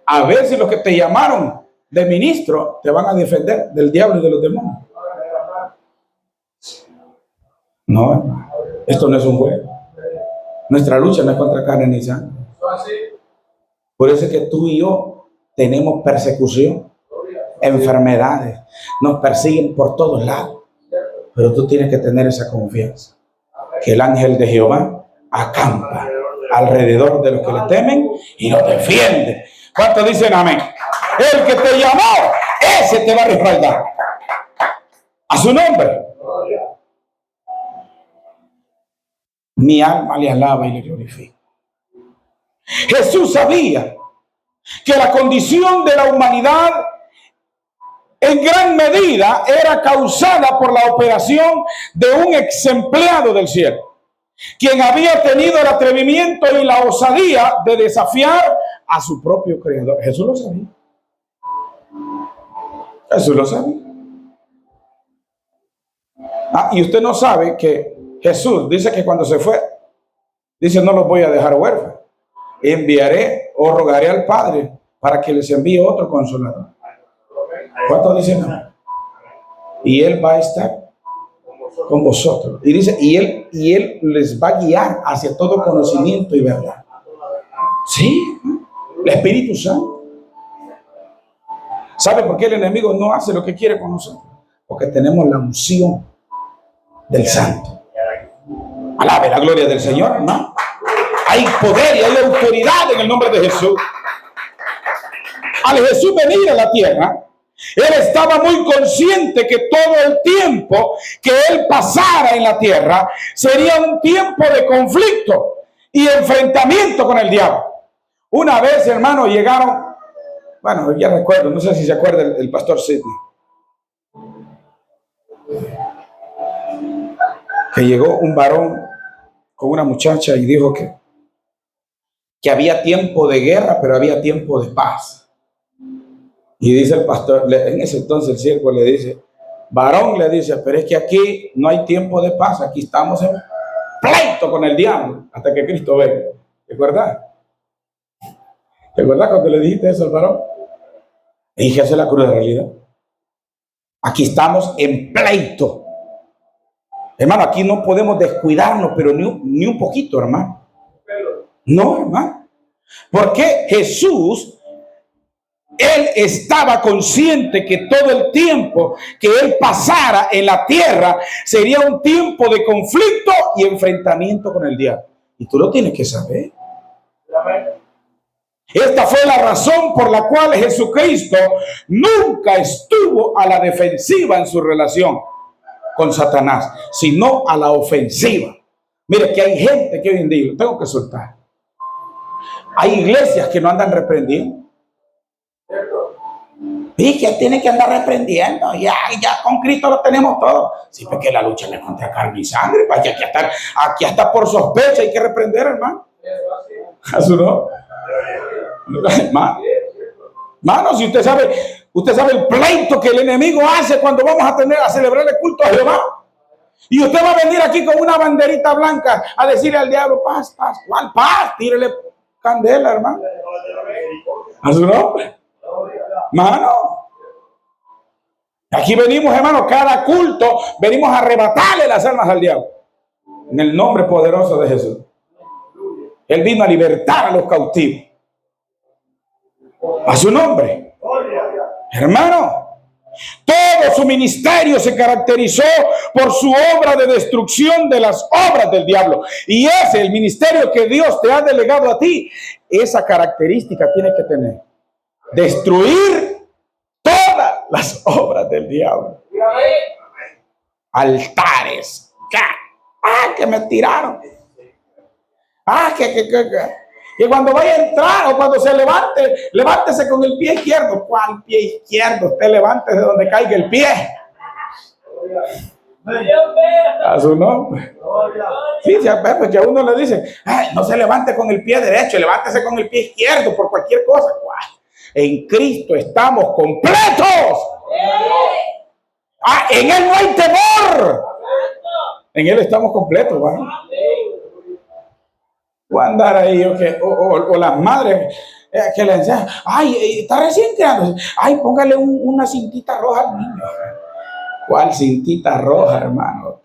A ver si los que te llamaron de ministro te van a defender del diablo y de los demonios. No, hermano, esto no es un juego. Nuestra lucha no es contra carne ni sangre. Por eso es que tú y yo tenemos persecución, enfermedades, nos persiguen por todos lados. Pero tú tienes que tener esa confianza, que el ángel de Jehová acampa alrededor de los que le temen y los defiende. ¿Cuántos dicen amén? El que te llamó, ese te va a respaldar. A su nombre. Mi alma le alaba y le glorifica. Jesús sabía que la condición de la humanidad en gran medida era causada por la operación de un ex empleado del cielo, quien había tenido el atrevimiento y la osadía de desafiar a su propio creador. Jesús lo sabía. Jesús lo sabía. Y usted no sabe que Jesús dice que cuando se fue, dice, no los voy a dejar huérfanos. Enviaré o rogaré al Padre para que les envíe otro consolador. ¿Cuántos dicen no? Y Él va a estar con vosotros. Y dice, y él les va a guiar hacia todo conocimiento y verdad. Sí, el Espíritu Santo. ¿Sabe por qué el enemigo no hace lo que quiere con nosotros? Porque tenemos la unción del Santo. Alabe la gloria del Señor, ¿no? Hay poder y hay autoridad en el nombre de Jesús. Al Jesús venir a la tierra, él estaba muy consciente que todo el tiempo que él pasara en la tierra sería un tiempo de conflicto y enfrentamiento con el diablo. Una vez, hermano, llegaron, bueno, ya recuerdo, no sé si se acuerda el pastor Sidney, que llegó un varón con una muchacha y dijo que había tiempo de guerra, pero había tiempo de paz. Y dice el pastor, en ese entonces el siervo le dice, varón, le dice, pero es que aquí no hay tiempo de paz, aquí estamos en pleito con el diablo hasta que Cristo venga. ¿Recuerdas? ¿Recuerdas cuando le dijiste eso al varón? Y dije, esa es la cruda realidad. Aquí estamos en pleito. Hermano, aquí no podemos descuidarnos, pero ni un poquito, hermano. No, hermano. Porque Jesús, él estaba consciente que todo el tiempo que él pasara en la tierra sería un tiempo de conflicto y enfrentamiento con el diablo. Y tú lo tienes que saber. Esta fue la razón por la cual Jesucristo nunca estuvo a la defensiva en su relación con Satanás, sino a la ofensiva. Mire que hay gente que hoy en día, lo tengo que soltar, hay iglesias que no andan reprendiendo. Y que tiene que andar reprendiendo. Ya con Cristo lo tenemos todo. Sí, porque la lucha no es contra carne y sangre. Para que aquí hasta por sospecha hay que reprender, hermano. A su no. Hermano, si usted sabe el pleito que el enemigo hace cuando vamos a celebrar el culto a Jehová. Y usted va a venir aquí con una banderita blanca a decirle al diablo, paz, paz, ¿cuál paz? Tírele candela, hermano. A su nombre. Hermano. Aquí venimos, hermano, cada culto, venimos a arrebatarle las almas al diablo. En el nombre poderoso de Jesús. Él vino a libertar a los cautivos. A su nombre. Hermano. Todo su ministerio se caracterizó por su obra de destrucción de las obras del diablo. Y ese, el ministerio que Dios te ha delegado a ti, esa característica tiene que tener. Destruir todas las obras del diablo. Altares. Que me tiraron. Que cuando vaya a entrar o cuando se levántese con el pie izquierdo. ¿Cuál pie izquierdo? Usted levántese donde caiga el pie. A su nombre. Sí, que a uno le dice, no se levante con el pie derecho, levántese con el pie izquierdo por cualquier cosa. En Cristo estamos completos. En Él no hay temor. En Él estamos completos, ¿vale? O andar ahí, o las madres que le enseñan, está recién creando, póngale una cintita roja al niño. ¿Cuál cintita roja, hermano?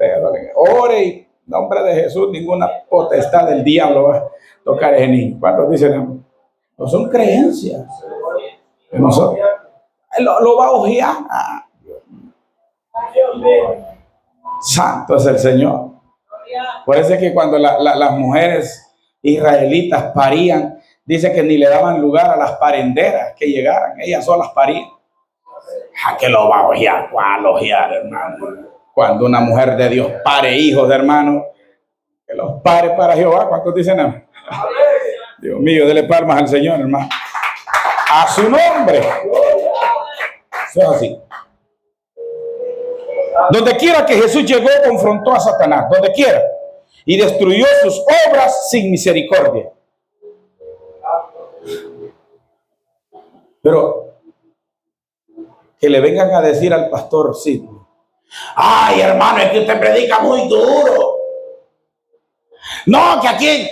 Ore y en nombre de Jesús, ninguna potestad del diablo va a tocar a ese niño. ¿Cuántos dicen? No son creencias. Nosotros, lo va a ojear. Santo es el Señor. Por eso es que cuando las mujeres israelitas parían, dice que ni le daban lugar a las parenderas que llegaran, ellas solas parían. Que lo va a ojear. ¿Cuál ojear, hermano? Cuando una mujer de Dios pare hijos, hermano, que los pare para Jehová. ¿Cuántos dicen? Dios mío, dele palmas al Señor, hermano. A su nombre. Eso es así. Donde quiera que Jesús llegó, confrontó a Satanás. Donde quiera. Y destruyó sus obras sin misericordia. Pero que le vengan a decir al pastor Sidney, hermano, es que usted predica muy duro. No, que aquí,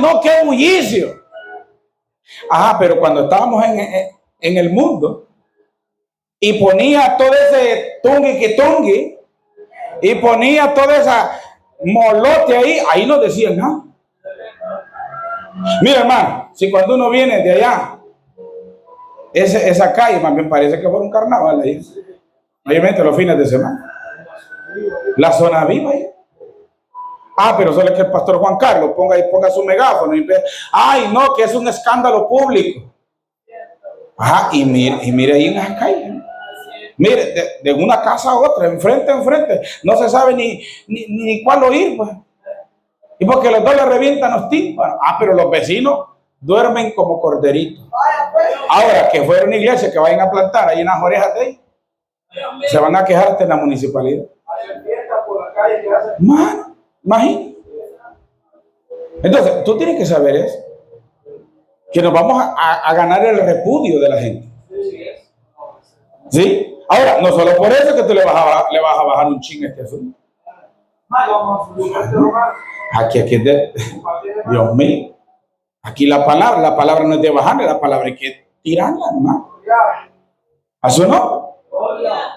no, qué bullicio. Pero cuando estábamos en el mundo y ponía todo ese tungui y ponía toda esa molote ahí no decían nada. Mira, hermano, si cuando uno viene de allá, esa calle más bien parece que fue un carnaval ahí. Obviamente los fines de semana. La zona viva ahí. Pero solo es que el pastor Juan Carlos ponga su megáfono y no, que es un escándalo público. Y mire ahí en las calles. Mire, de una casa a otra, enfrente, no se sabe ni cuál oír, pues. Y porque los dos le revientan los tímpanos. Pero los vecinos duermen como corderitos. Ahora que fuera una iglesia que vayan a plantar ahí en las orejas de ellos, se van a quejarte en la municipalidad. Mano, imagínate. Entonces, tú tienes que saber eso. Que nos vamos a ganar el repudio de la gente. ¿Sí? Ahora, no solo por eso que tú le vas a bajar un chin a este asunto. Aquí Dios mío. Aquí la palabra no es de bajarle, la palabra es que tirarla, hermano. ¿Así o no?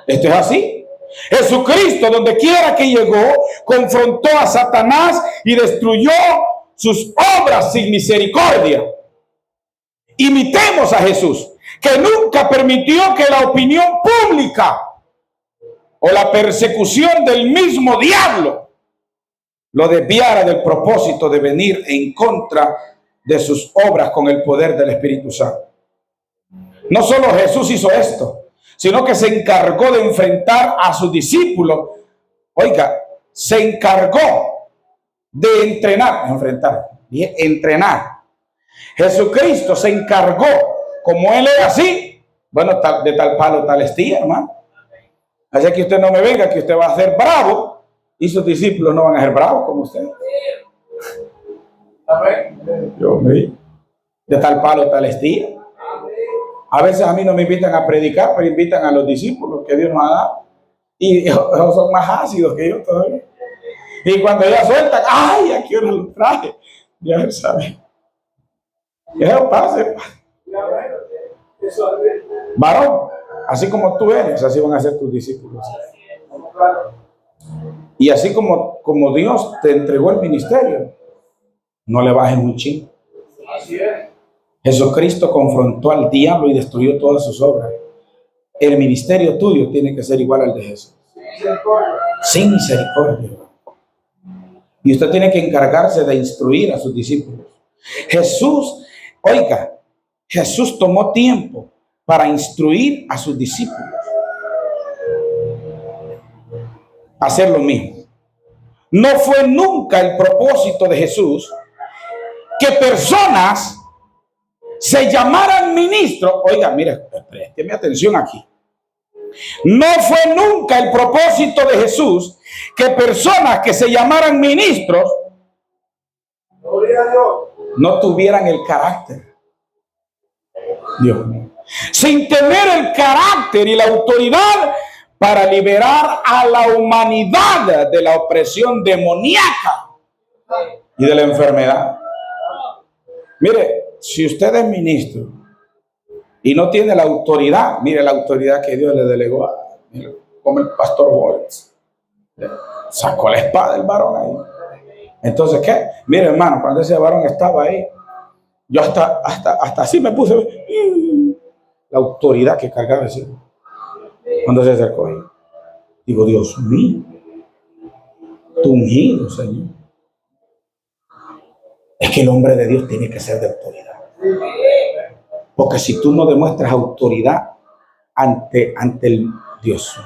Esto es así. Jesucristo, donde quiera que llegó, confrontó a Satanás y destruyó sus obras sin misericordia. Imitemos a Jesús, que nunca permitió que la opinión pública o la persecución del mismo diablo lo desviara del propósito de venir en contra de sus obras con el poder del Espíritu Santo. No solo Jesús hizo esto, sino que se encargó de enfrentar a sus discípulos. Se encargó de entrenar. Jesucristo se encargó, como Él era así, Bueno, de tal palo, tal estía, hermano. Así que usted no me venga, que usted va a ser bravo y sus discípulos no van a ser bravos como usted. Dios mío. De tal palo, tal estía. A veces a mí no me invitan a predicar, pero invitan a los discípulos que Dios nos ha dado. Y ellos son más ácidos que yo todavía. Y cuando ellos sueltan, ¡ay! Aquí uno lo traje. Ya sabe. Eso pasa. Varón, así como tú eres, así van a ser tus discípulos. Y así como Dios te entregó el ministerio, no le bajes un chin. Jesucristo confrontó al diablo y destruyó todas sus obras. El ministerio tuyo tiene que ser igual al de Jesús. Sin misericordia. Y usted tiene que encargarse de instruir a sus discípulos. Jesús, oiga, Jesús tomó tiempo para instruir a sus discípulos. Hacer lo mismo. No fue nunca el propósito de Jesús que personas se llamaran ministros. Oiga, mire, présteme atención aquí. No fue nunca el propósito de Jesús que personas que se llamaran ministros no tuvieran el carácter. Dios mío. Sin tener el carácter y la autoridad para liberar a la humanidad de la opresión demoníaca y de la enfermedad. Mire, si usted es ministro y no tiene la autoridad, mire la autoridad que Dios le delegó como el pastor Waltz. Sacó la espada del varón ahí. Entonces, ¿qué? Mire, hermano, cuando ese varón estaba ahí, yo hasta así me puse la autoridad que cargaba ese. Cuando se acercó ahí, digo, Dios mío, tu ungido, Señor. Es que el hombre de Dios tiene que ser de autoridad. Porque si tú no demuestras autoridad ante el Dios.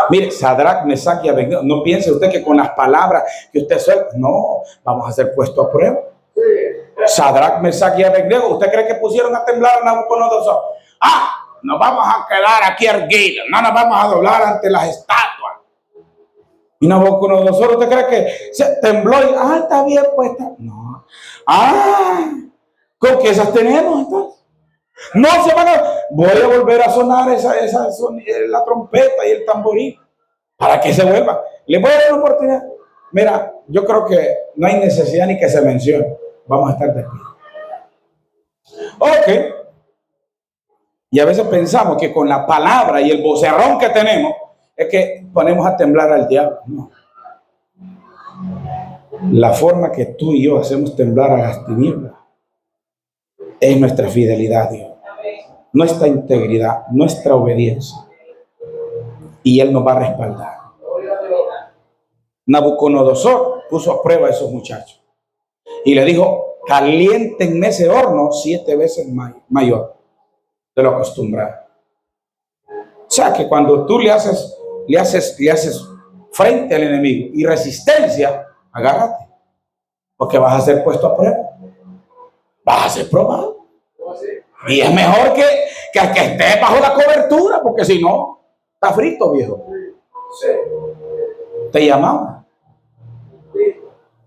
Mire, Sadrach, Mesach y Abednego, no piense usted que con las palabras que usted suelta, no, vamos a ser puestos a prueba. Sadrach, Mesach y Abednego, ¿usted cree que pusieron a temblar a Nabucodonosor? Nos vamos a quedar aquí erguidos, no nos vamos a doblar ante las estatuas. Y Nabucodonosor, ¿usted cree que se tembló y, está bien puesta? No. ¿Con qué esas tenemos entonces? No se van a... Voy a volver a sonar la trompeta y el tamborín para que se vuelva. Les voy a dar una oportunidad. Mira, yo creo que no hay necesidad ni que se mencione. Vamos a estar de pie. Ok. Y a veces pensamos que con la palabra y el vocerrón que tenemos es que ponemos a temblar al diablo. No. La forma que tú y yo hacemos temblar a las tinieblas es nuestra fidelidad a Dios, nuestra integridad, nuestra obediencia. Y Él nos va a respaldar. Nabucodonosor puso a prueba a esos muchachos y le dijo, caliéntenme ese horno 7 veces mayor de lo acostumbrado. O sea que cuando tú le haces frente al enemigo y resistencia, agárrate, porque vas a ser puesto a prueba, vas a ser probado. Y es mejor que estés bajo la cobertura, porque si no, está frito, viejo. Te llamaba.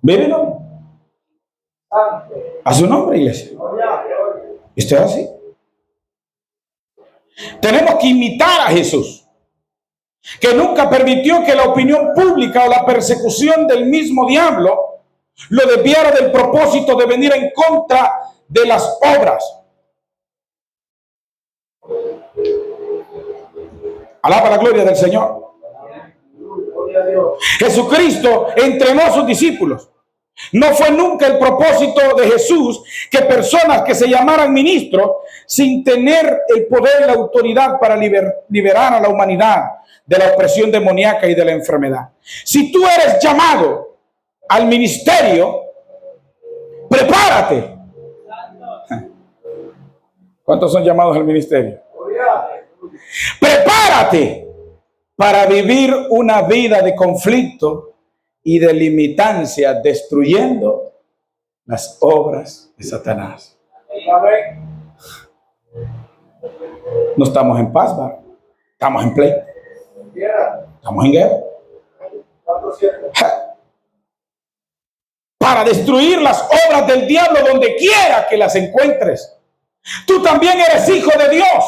Mírelo. A su nombre, iglesia. Y usted es así. Tenemos que imitar a Jesús, que nunca permitió que la opinión pública o la persecución del mismo diablo lo desviara del propósito de venir en contra de las obras. Alaba la gloria del Señor. Jesucristo entrenó a sus discípulos. No fue nunca el propósito de Jesús que personas que se llamaran ministros, sin tener el poder y la autoridad para liberar a la humanidad de la opresión demoníaca y de la enfermedad. Si tú eres llamado al ministerio, prepárate. ¿Cuántos son llamados al ministerio? Prepárate para vivir una vida de conflicto y de limitancia, destruyendo las obras de Satanás. No estamos en paz, ¿verdad? Estamos en pleito. Estamos en guerra. Para destruir las obras del diablo donde quiera que las encuentres. Tú también eres hijo de Dios.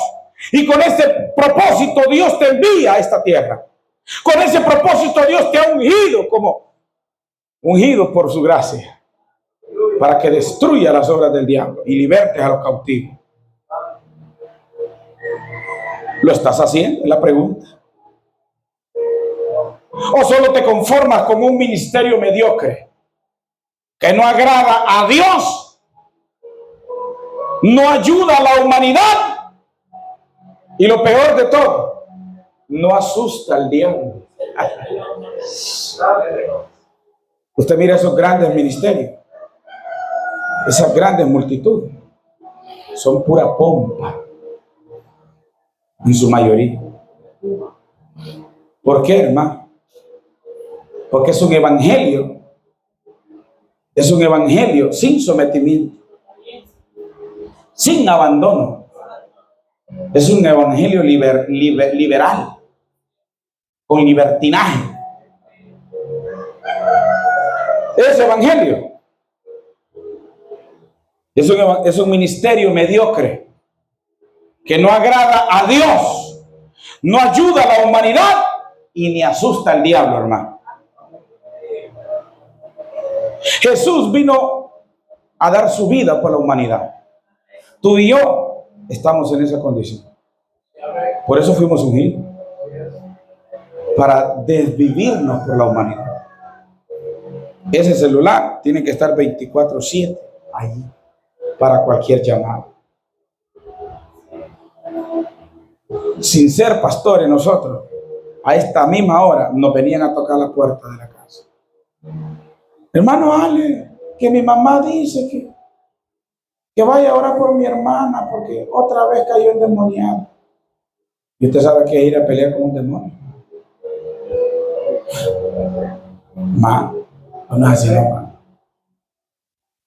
Y con ese propósito Dios te envía a esta tierra. Con ese propósito Dios te ha ungido como ungido por su gracia. Para que destruya las obras del diablo y libertes a los cautivos. ¿Lo estás haciendo? Es la pregunta. ¿O solo te conformas con un ministerio mediocre que no agrada a Dios, no ayuda a la humanidad y lo peor de todo, no asusta al diablo? Usted mira esos grandes ministerios, esas grandes multitudes, son pura pompa en su mayoría. ¿Por qué, hermano? Porque es un evangelio sin sometimiento, sin abandono. Es un evangelio liberal, con libertinaje. Ese evangelio es un ministerio mediocre que no agrada a Dios, no ayuda a la humanidad y ni asusta al diablo, hermano. Jesús vino a dar su vida por la humanidad. Tú y yo estamos en esa condición. Por eso fuimos ungidos. Para desvivirnos por la humanidad. Ese celular tiene que estar 24/7 allí para cualquier llamado. Sin ser pastores nosotros, a esta misma hora nos venían a tocar la puerta de la casa. Hermano Ale, que mi mamá dice que vaya a orar por mi hermana porque otra vez cayó endemoniada. Y usted sabe que es ir a pelear con un demonio. No es así, no.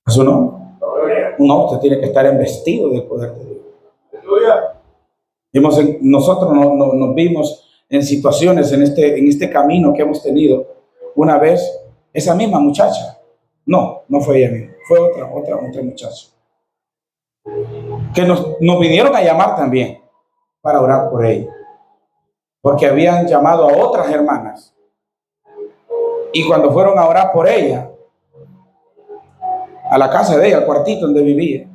¿Eso no? No, usted tiene que estar investido del poder de Dios. Nosotros nos vimos en situaciones en este camino que hemos tenido. Una vez, esa misma muchacha, no fue ella misma, fue otra muchacha, que nos vinieron a llamar también para orar por ella, porque habían llamado a otras hermanas, y cuando fueron a orar por ella, a la casa de ella, al cuartito donde vivía,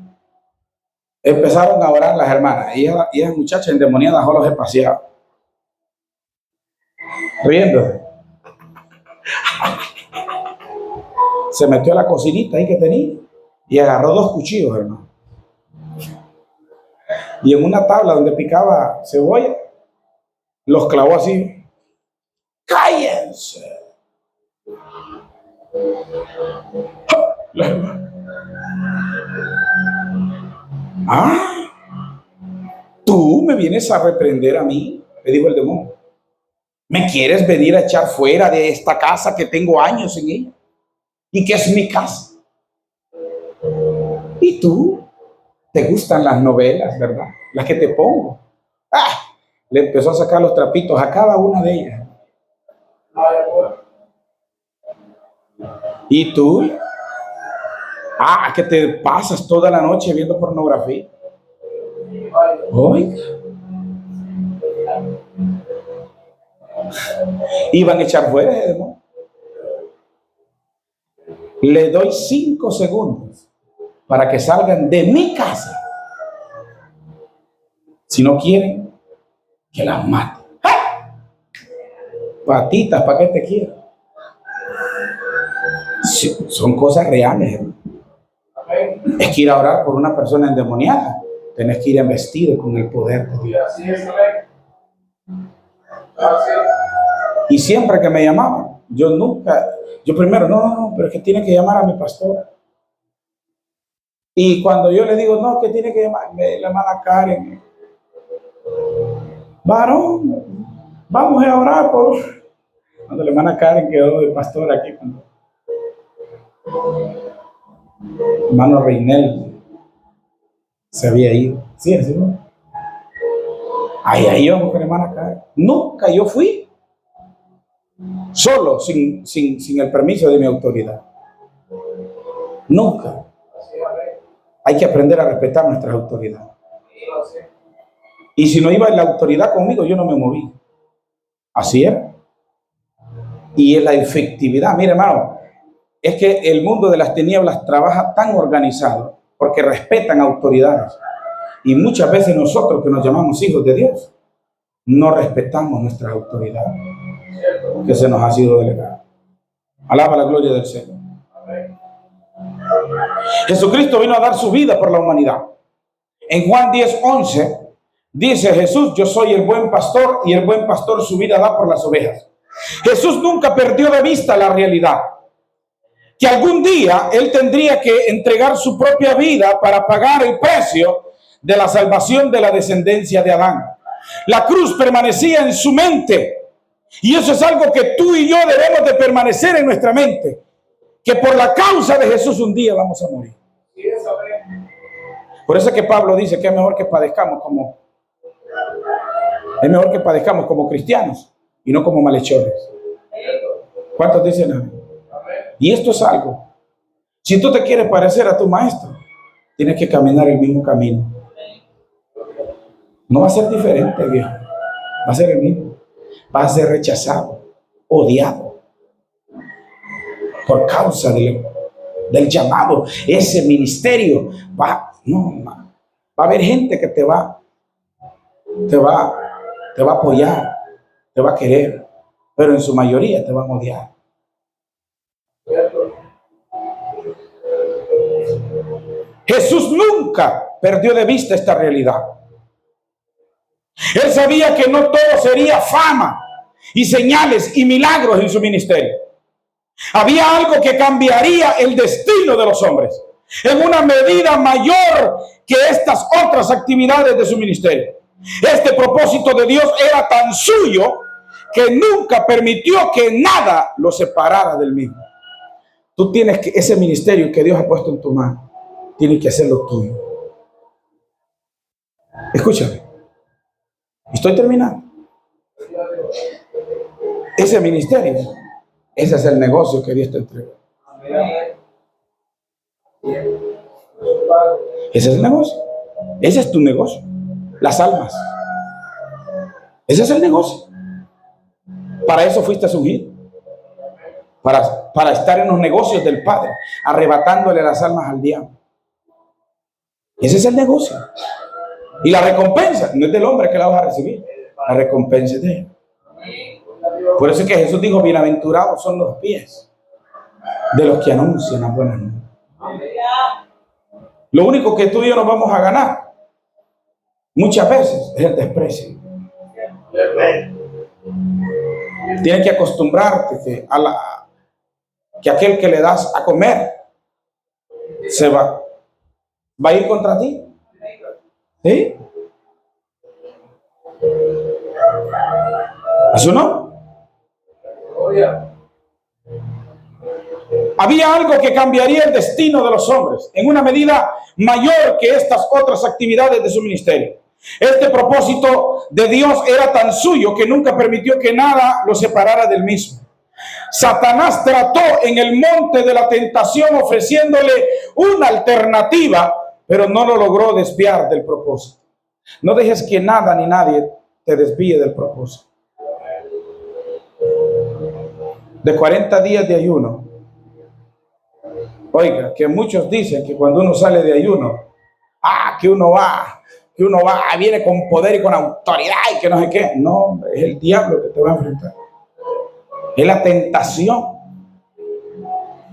empezaron a orar las hermanas, y esa muchacha endemoniada dejó los espaciados, riendo. Se metió a la cocinita ahí que tenía y agarró 2 cuchillos, hermano. Y en una tabla donde picaba cebolla, los clavó así. ¡Cállense! ¿Tú me vienes a reprender a mí? Le dijo el demonio. ¿Me quieres venir a echar fuera de esta casa que tengo años en ella? Y que es mi casa. ¿Y tú? ¿Te gustan las novelas, verdad? Las que te pongo. Le empezó a sacar los trapitos a cada una de ellas. ¿Y tú? Que te pasas toda la noche viendo pornografía. Oiga. Iban a echar fuera ese demonio. Le doy 5 segundos para que salgan de mi casa. Si no quieren, que las maten. Patitas, ¿para qué te quiero? Sí, son cosas reales, hermano. Es que ir a orar por una persona endemoniada. Tenés que ir vestido con el poder de Dios. Y siempre que me llamaban, yo primero, no, pero es que tiene que llamar a mi pastor. Y cuando yo le digo, no, que tiene que llamar, la hermana Karen, varón, vamos a orar por... Cuando la hermana Karen quedó de pastor aquí, hermano Reinel se había ido. Sí, ¿no? Ahí vamos con hermana acá. Nunca yo fui solo, sin el permiso de mi autoridad. Nunca. Hay que aprender a respetar nuestras autoridades. Y si no iba la autoridad conmigo, yo no me moví. Así era. Y es la efectividad. Mire, hermano, es que el mundo de las tinieblas trabaja tan organizado porque respetan autoridades. Y muchas veces nosotros que nos llamamos hijos de Dios, no respetamos nuestras autoridades que se nos ha sido delegada. Alaba la gloria del Señor. Jesucristo vino a dar su vida por la humanidad. En Juan 10:11 dice Jesús: yo soy el buen pastor y el buen pastor su vida da por las ovejas. Jesús nunca perdió de vista la realidad que algún día Él tendría que entregar su propia vida para pagar el precio de la salvación de la descendencia de Adán. La cruz permanecía en su mente, y eso es algo que tú y yo debemos de permanecer en nuestra mente, que por la causa de Jesús un día vamos a morir. Por eso es que Pablo dice que es mejor que padezcamos como cristianos y no como malhechores. ¿Cuántos dicen amén? Y esto es algo. Si tú te quieres parecer a tu maestro, tienes que caminar el mismo camino. No va a ser diferente, viejo. Va a ser el mismo. Va a ser rechazado, odiado, por causa del llamado, ese ministerio. Va a haber gente que te va a apoyar, te va a querer, pero en su mayoría te van a odiar. Jesús nunca perdió de vista esta realidad. Él sabía que no todo sería fama y señales y milagros en su ministerio. Había algo que cambiaría el destino de los hombres en una medida mayor que estas otras actividades de su ministerio. Este propósito de Dios era tan suyo que nunca permitió que nada lo separara del mismo. Tú tienes que, ese ministerio que Dios ha puesto en tu mano, tienes que hacerlo tuyo. Escúchame. Estoy terminando. Ese ministerio, ese es el negocio que Dios te entrega. Ese es el negocio. Ese es tu negocio. Las almas. Ese es el negocio. Para eso fuiste ungido. Para estar en los negocios del Padre, arrebatándole las almas al diablo. Ese es el negocio. Y la recompensa no es del hombre que la vas a recibir. La recompensa es de él. Por eso es que Jesús dijo: bienaventurados son los pies de los que anuncian las buenas nuevas. Lo único que tú y yo nos vamos a ganar muchas veces es el desprecio. Tienes que acostumbrarte que aquel que le das a comer se va a ir contra ti. ¿Sí? ¿Eso no? Había algo que cambiaría el destino de los hombres en una medida mayor que estas otras actividades de su ministerio. Este propósito de Dios era tan suyo que nunca permitió que nada lo separara del mismo. Satanás trató en el monte de la tentación ofreciéndole una alternativa, pero no lo logró desviar del propósito. No dejes que nada ni nadie te desvíe del propósito. De 40 días de ayuno. Oiga, que muchos dicen que cuando uno sale de ayuno, que uno va, viene con poder y con autoridad y que no sé qué. No, es el diablo que te va a enfrentar. Es la tentación.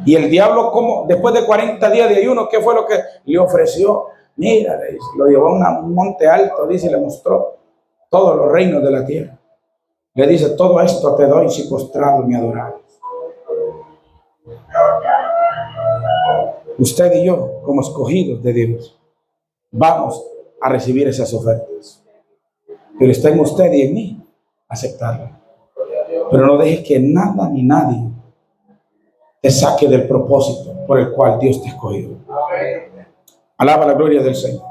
Y el diablo, como después de 40 días de ayuno, ¿qué fue lo que le ofreció? Mira, le dice, lo llevó a un monte alto, dice, y le mostró todos los reinos de la tierra. Le dice: todo esto te doy si postrado me adorares. Usted y yo, como escogidos de Dios, vamos a recibir esas ofertas. Pero está en usted y en mí aceptarlas. Pero no dejes que nada ni nadie te saque del propósito por el cual Dios te ha escogido. Alaba la gloria del Señor.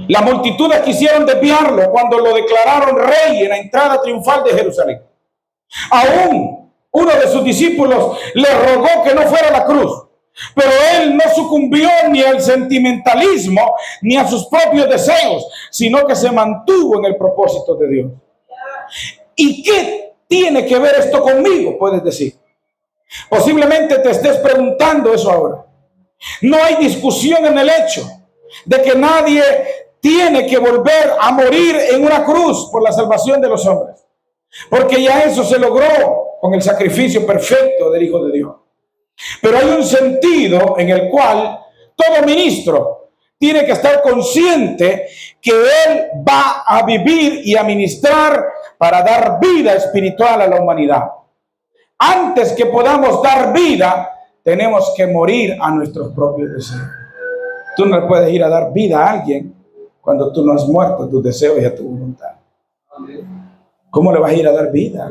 Las multitudes quisieron desviarlo cuando lo declararon rey en la entrada triunfal de Jerusalén. Aún uno de sus discípulos le rogó que no fuera a la cruz, pero él no sucumbió ni al sentimentalismo ni a sus propios deseos, sino que se mantuvo en el propósito de Dios. ¿Y qué tiene que ver esto conmigo? Puedes decir. Posiblemente te estés preguntando eso ahora. No hay discusión en el hecho de que nadie tiene que volver a morir en una cruz por la salvación de los hombres, porque ya eso se logró con el sacrificio perfecto del Hijo de Dios. Pero hay un sentido en el cual todo ministro tiene que estar consciente que él va a vivir y a ministrar para dar vida espiritual a la humanidad. Antes que podamos dar vida, tenemos que morir a nuestros propios deseos. Tú no le puedes ir a dar vida a alguien cuando tú no has muerto a tus deseos y a tu voluntad. ¿Cómo le vas a ir a dar vida?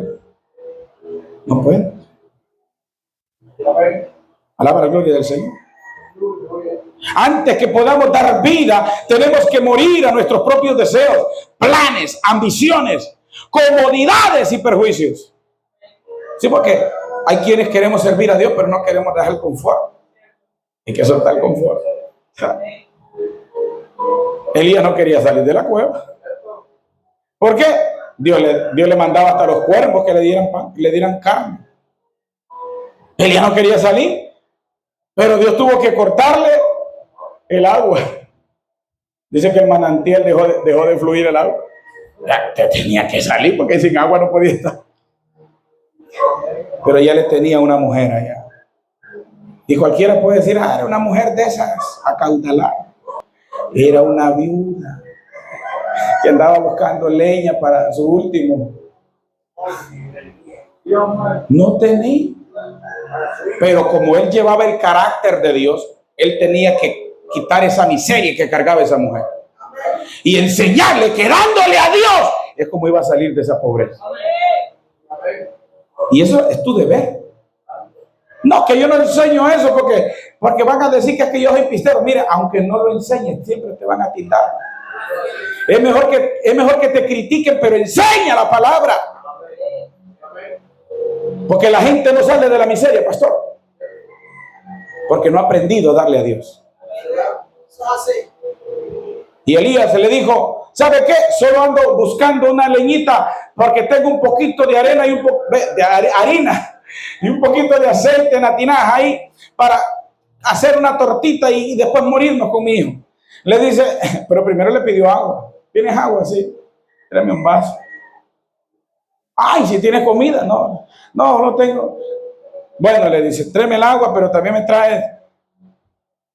No puedes. Alaba la gloria del Señor. Antes que podamos dar vida, tenemos que morir a nuestros propios deseos, planes, ambiciones, comodidades y perjuicios. Sí, porque hay quienes queremos servir a Dios, pero no queremos dejar el confort. Hay que soltar el confort. Elías no quería salir de la cueva. ¿Por qué? Dios le mandaba hasta los cuervos que le dieran pan, le dieran carne. Elías no quería salir, pero Dios tuvo que cortarle el agua. Dice que el manantial dejó de fluir el agua. Ya tenía que salir porque sin agua no podía estar. Pero ya le tenía una mujer allá. Y cualquiera puede decir, era una mujer de esas acaudaladas. Era una viuda que andaba buscando leña para su último. No tenía. Pero como él llevaba el carácter de Dios, él tenía que quitar esa miseria que cargaba esa mujer y enseñarle que dándole a Dios es como iba a salir de esa pobreza. Y eso es tu deber. No, que yo no enseño eso porque van a decir que es que yo soy pistero. Mira, aunque no lo enseñes, siempre te van a tildar. Es mejor que te critiquen, pero enseña la palabra. Porque la gente no sale de la miseria, pastor, porque no ha aprendido a darle a Dios. Y Elías se le dijo, ¿sabe qué? Solo ando buscando una leñita porque tengo un poquito de arena y harina y un poquito de aceite en la tinaja ahí para hacer una tortita y después morirnos con mi hijo. Le dice, pero primero le pidió agua. ¿Tienes agua? Sí. Tráeme un vaso. Ay, si tienes comida. No tengo. Bueno, le dice, tráeme el agua, pero también me traes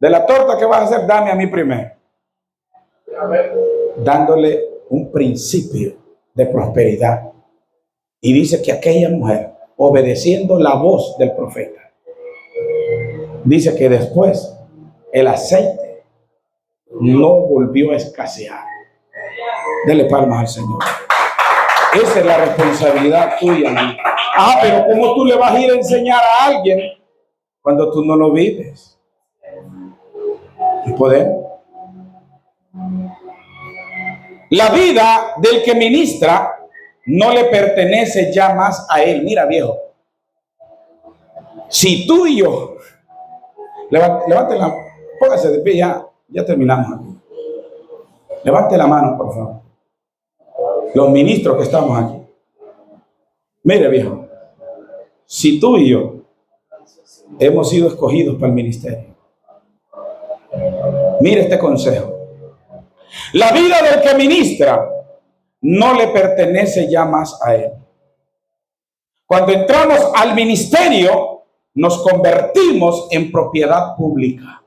de la torta que vas a hacer, dame a mí primero. Dándole un principio de prosperidad. Y dice que aquella mujer, obedeciendo la voz del profeta, dice que después el aceite no volvió a escasear. Dele palmas al Señor. Esa es la responsabilidad tuya. Pero ¿cómo tú le vas a ir a enseñar a alguien cuando tú no lo vives? ¿Y poder? La vida del que ministra no le pertenece ya más a él. Mira, viejo, si tú y yo, levante la, póngase de pie, ya terminamos aquí. Levante la mano, por favor. Los ministros que estamos aquí. Mire, viejo, si tú y yo hemos sido escogidos para el ministerio, mire este consejo. La vida del que ministra no le pertenece ya más a él. Cuando entramos al ministerio, nos convertimos en propiedad pública,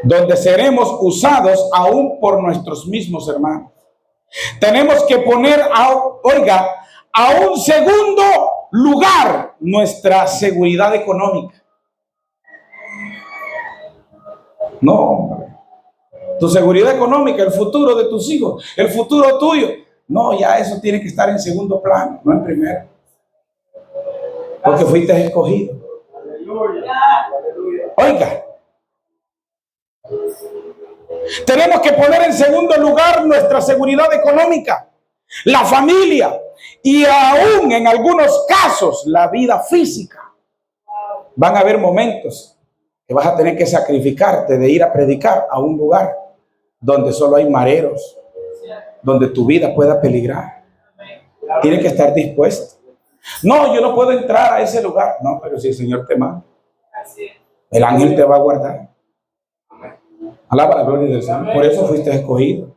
donde seremos usados aún por nuestros mismos hermanos. Tenemos que poner a un segundo lugar nuestra seguridad económica. No, hombre. Tu seguridad económica, el futuro de tus hijos, el futuro tuyo. No, ya eso tiene que estar en segundo plano, no en primero. Porque fuiste escogido. Oiga, Tenemos que poner en segundo lugar nuestra seguridad económica, la familia y aún en algunos casos la vida física. Van a haber momentos que vas a tener que sacrificarte de ir a predicar a un lugar donde solo hay mareros, donde tu vida pueda peligrar. Tienes que estar dispuesto. No, yo no puedo entrar a ese lugar. No, pero si el Señor te manda, el ángel te va a guardar. Alaba la gloria del Señor. Por eso fuiste escogido.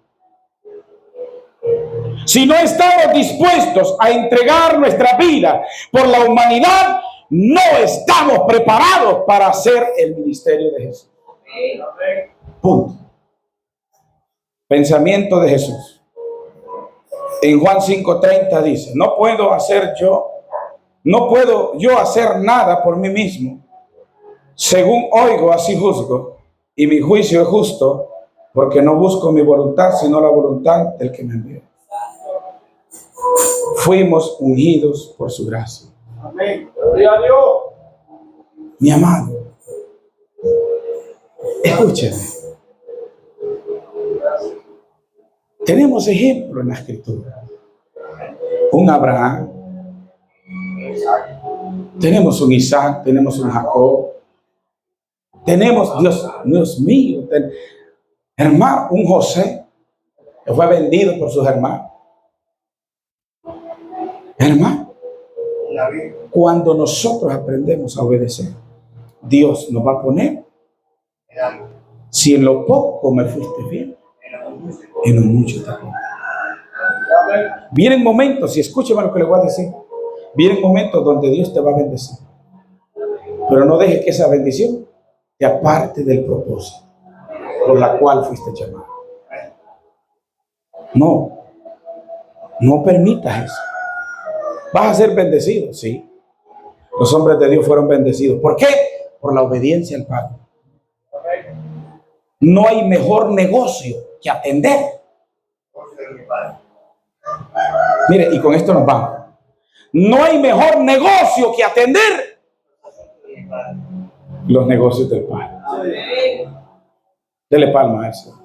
Si no estamos dispuestos a entregar nuestra vida por la humanidad, no estamos preparados para hacer el ministerio de Jesús. Punto. Pensamiento de Jesús. En Juan 5:30 dice: no puedo yo hacer nada por mí mismo. Según oigo, así juzgo, y mi juicio es justo, porque no busco mi voluntad, sino la voluntad del que me envió. Fuimos ungidos por su gracia. Amén. Gloria a Dios. Mi amado, escúcheme. Tenemos ejemplo en la Escritura. Un Abraham, tenemos un Isaac, tenemos un Jacob, tenemos, Dios mío, hermano, un José que fue vendido por sus hermanos. Hermano, cuando nosotros aprendemos a obedecer, Dios nos va a poner. Si en lo poco me fuiste bien, en lo mucho también. Vienen momentos, y escúcheme lo que le voy a decir, vienen momentos donde Dios te va a bendecir, pero no dejes que esa bendición te aparte del propósito por la cual fuiste llamado. No permitas eso. Vas a ser bendecido, sí. Los hombres de Dios fueron bendecidos. ¿Por qué? Por la obediencia al Padre. No hay mejor negocio que atender. Mire, y con esto nos vamos. No hay mejor negocio que atender los negocios del Padre. Dele palma a eso.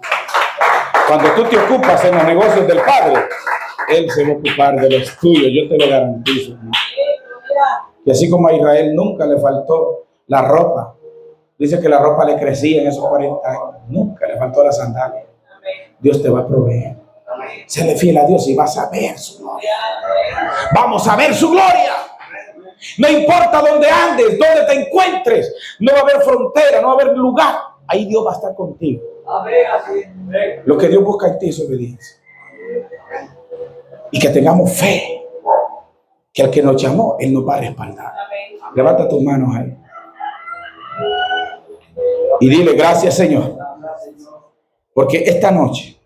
Cuando tú te ocupas en los negocios del Padre, Él se va a ocupar de los tuyos. Yo te lo garantizo, ¿no? Y así como a Israel nunca le faltó la ropa. Dice que la ropa le crecía en esos 40 años. Nunca le faltó la sandalia. Dios te va a proveer. Séle fiel a Dios y vas a ver su gloria. Vamos a ver su gloria. No importa dónde andes, dónde te encuentres. No va a haber frontera, no va a haber lugar. Ahí Dios va a estar contigo. Lo que Dios busca en ti es obediencia. Y que tengamos fe. Que al que nos llamó, Él nos va a respaldar. Levanta tus manos ahí. Y dile: gracias, Señor. Porque esta noche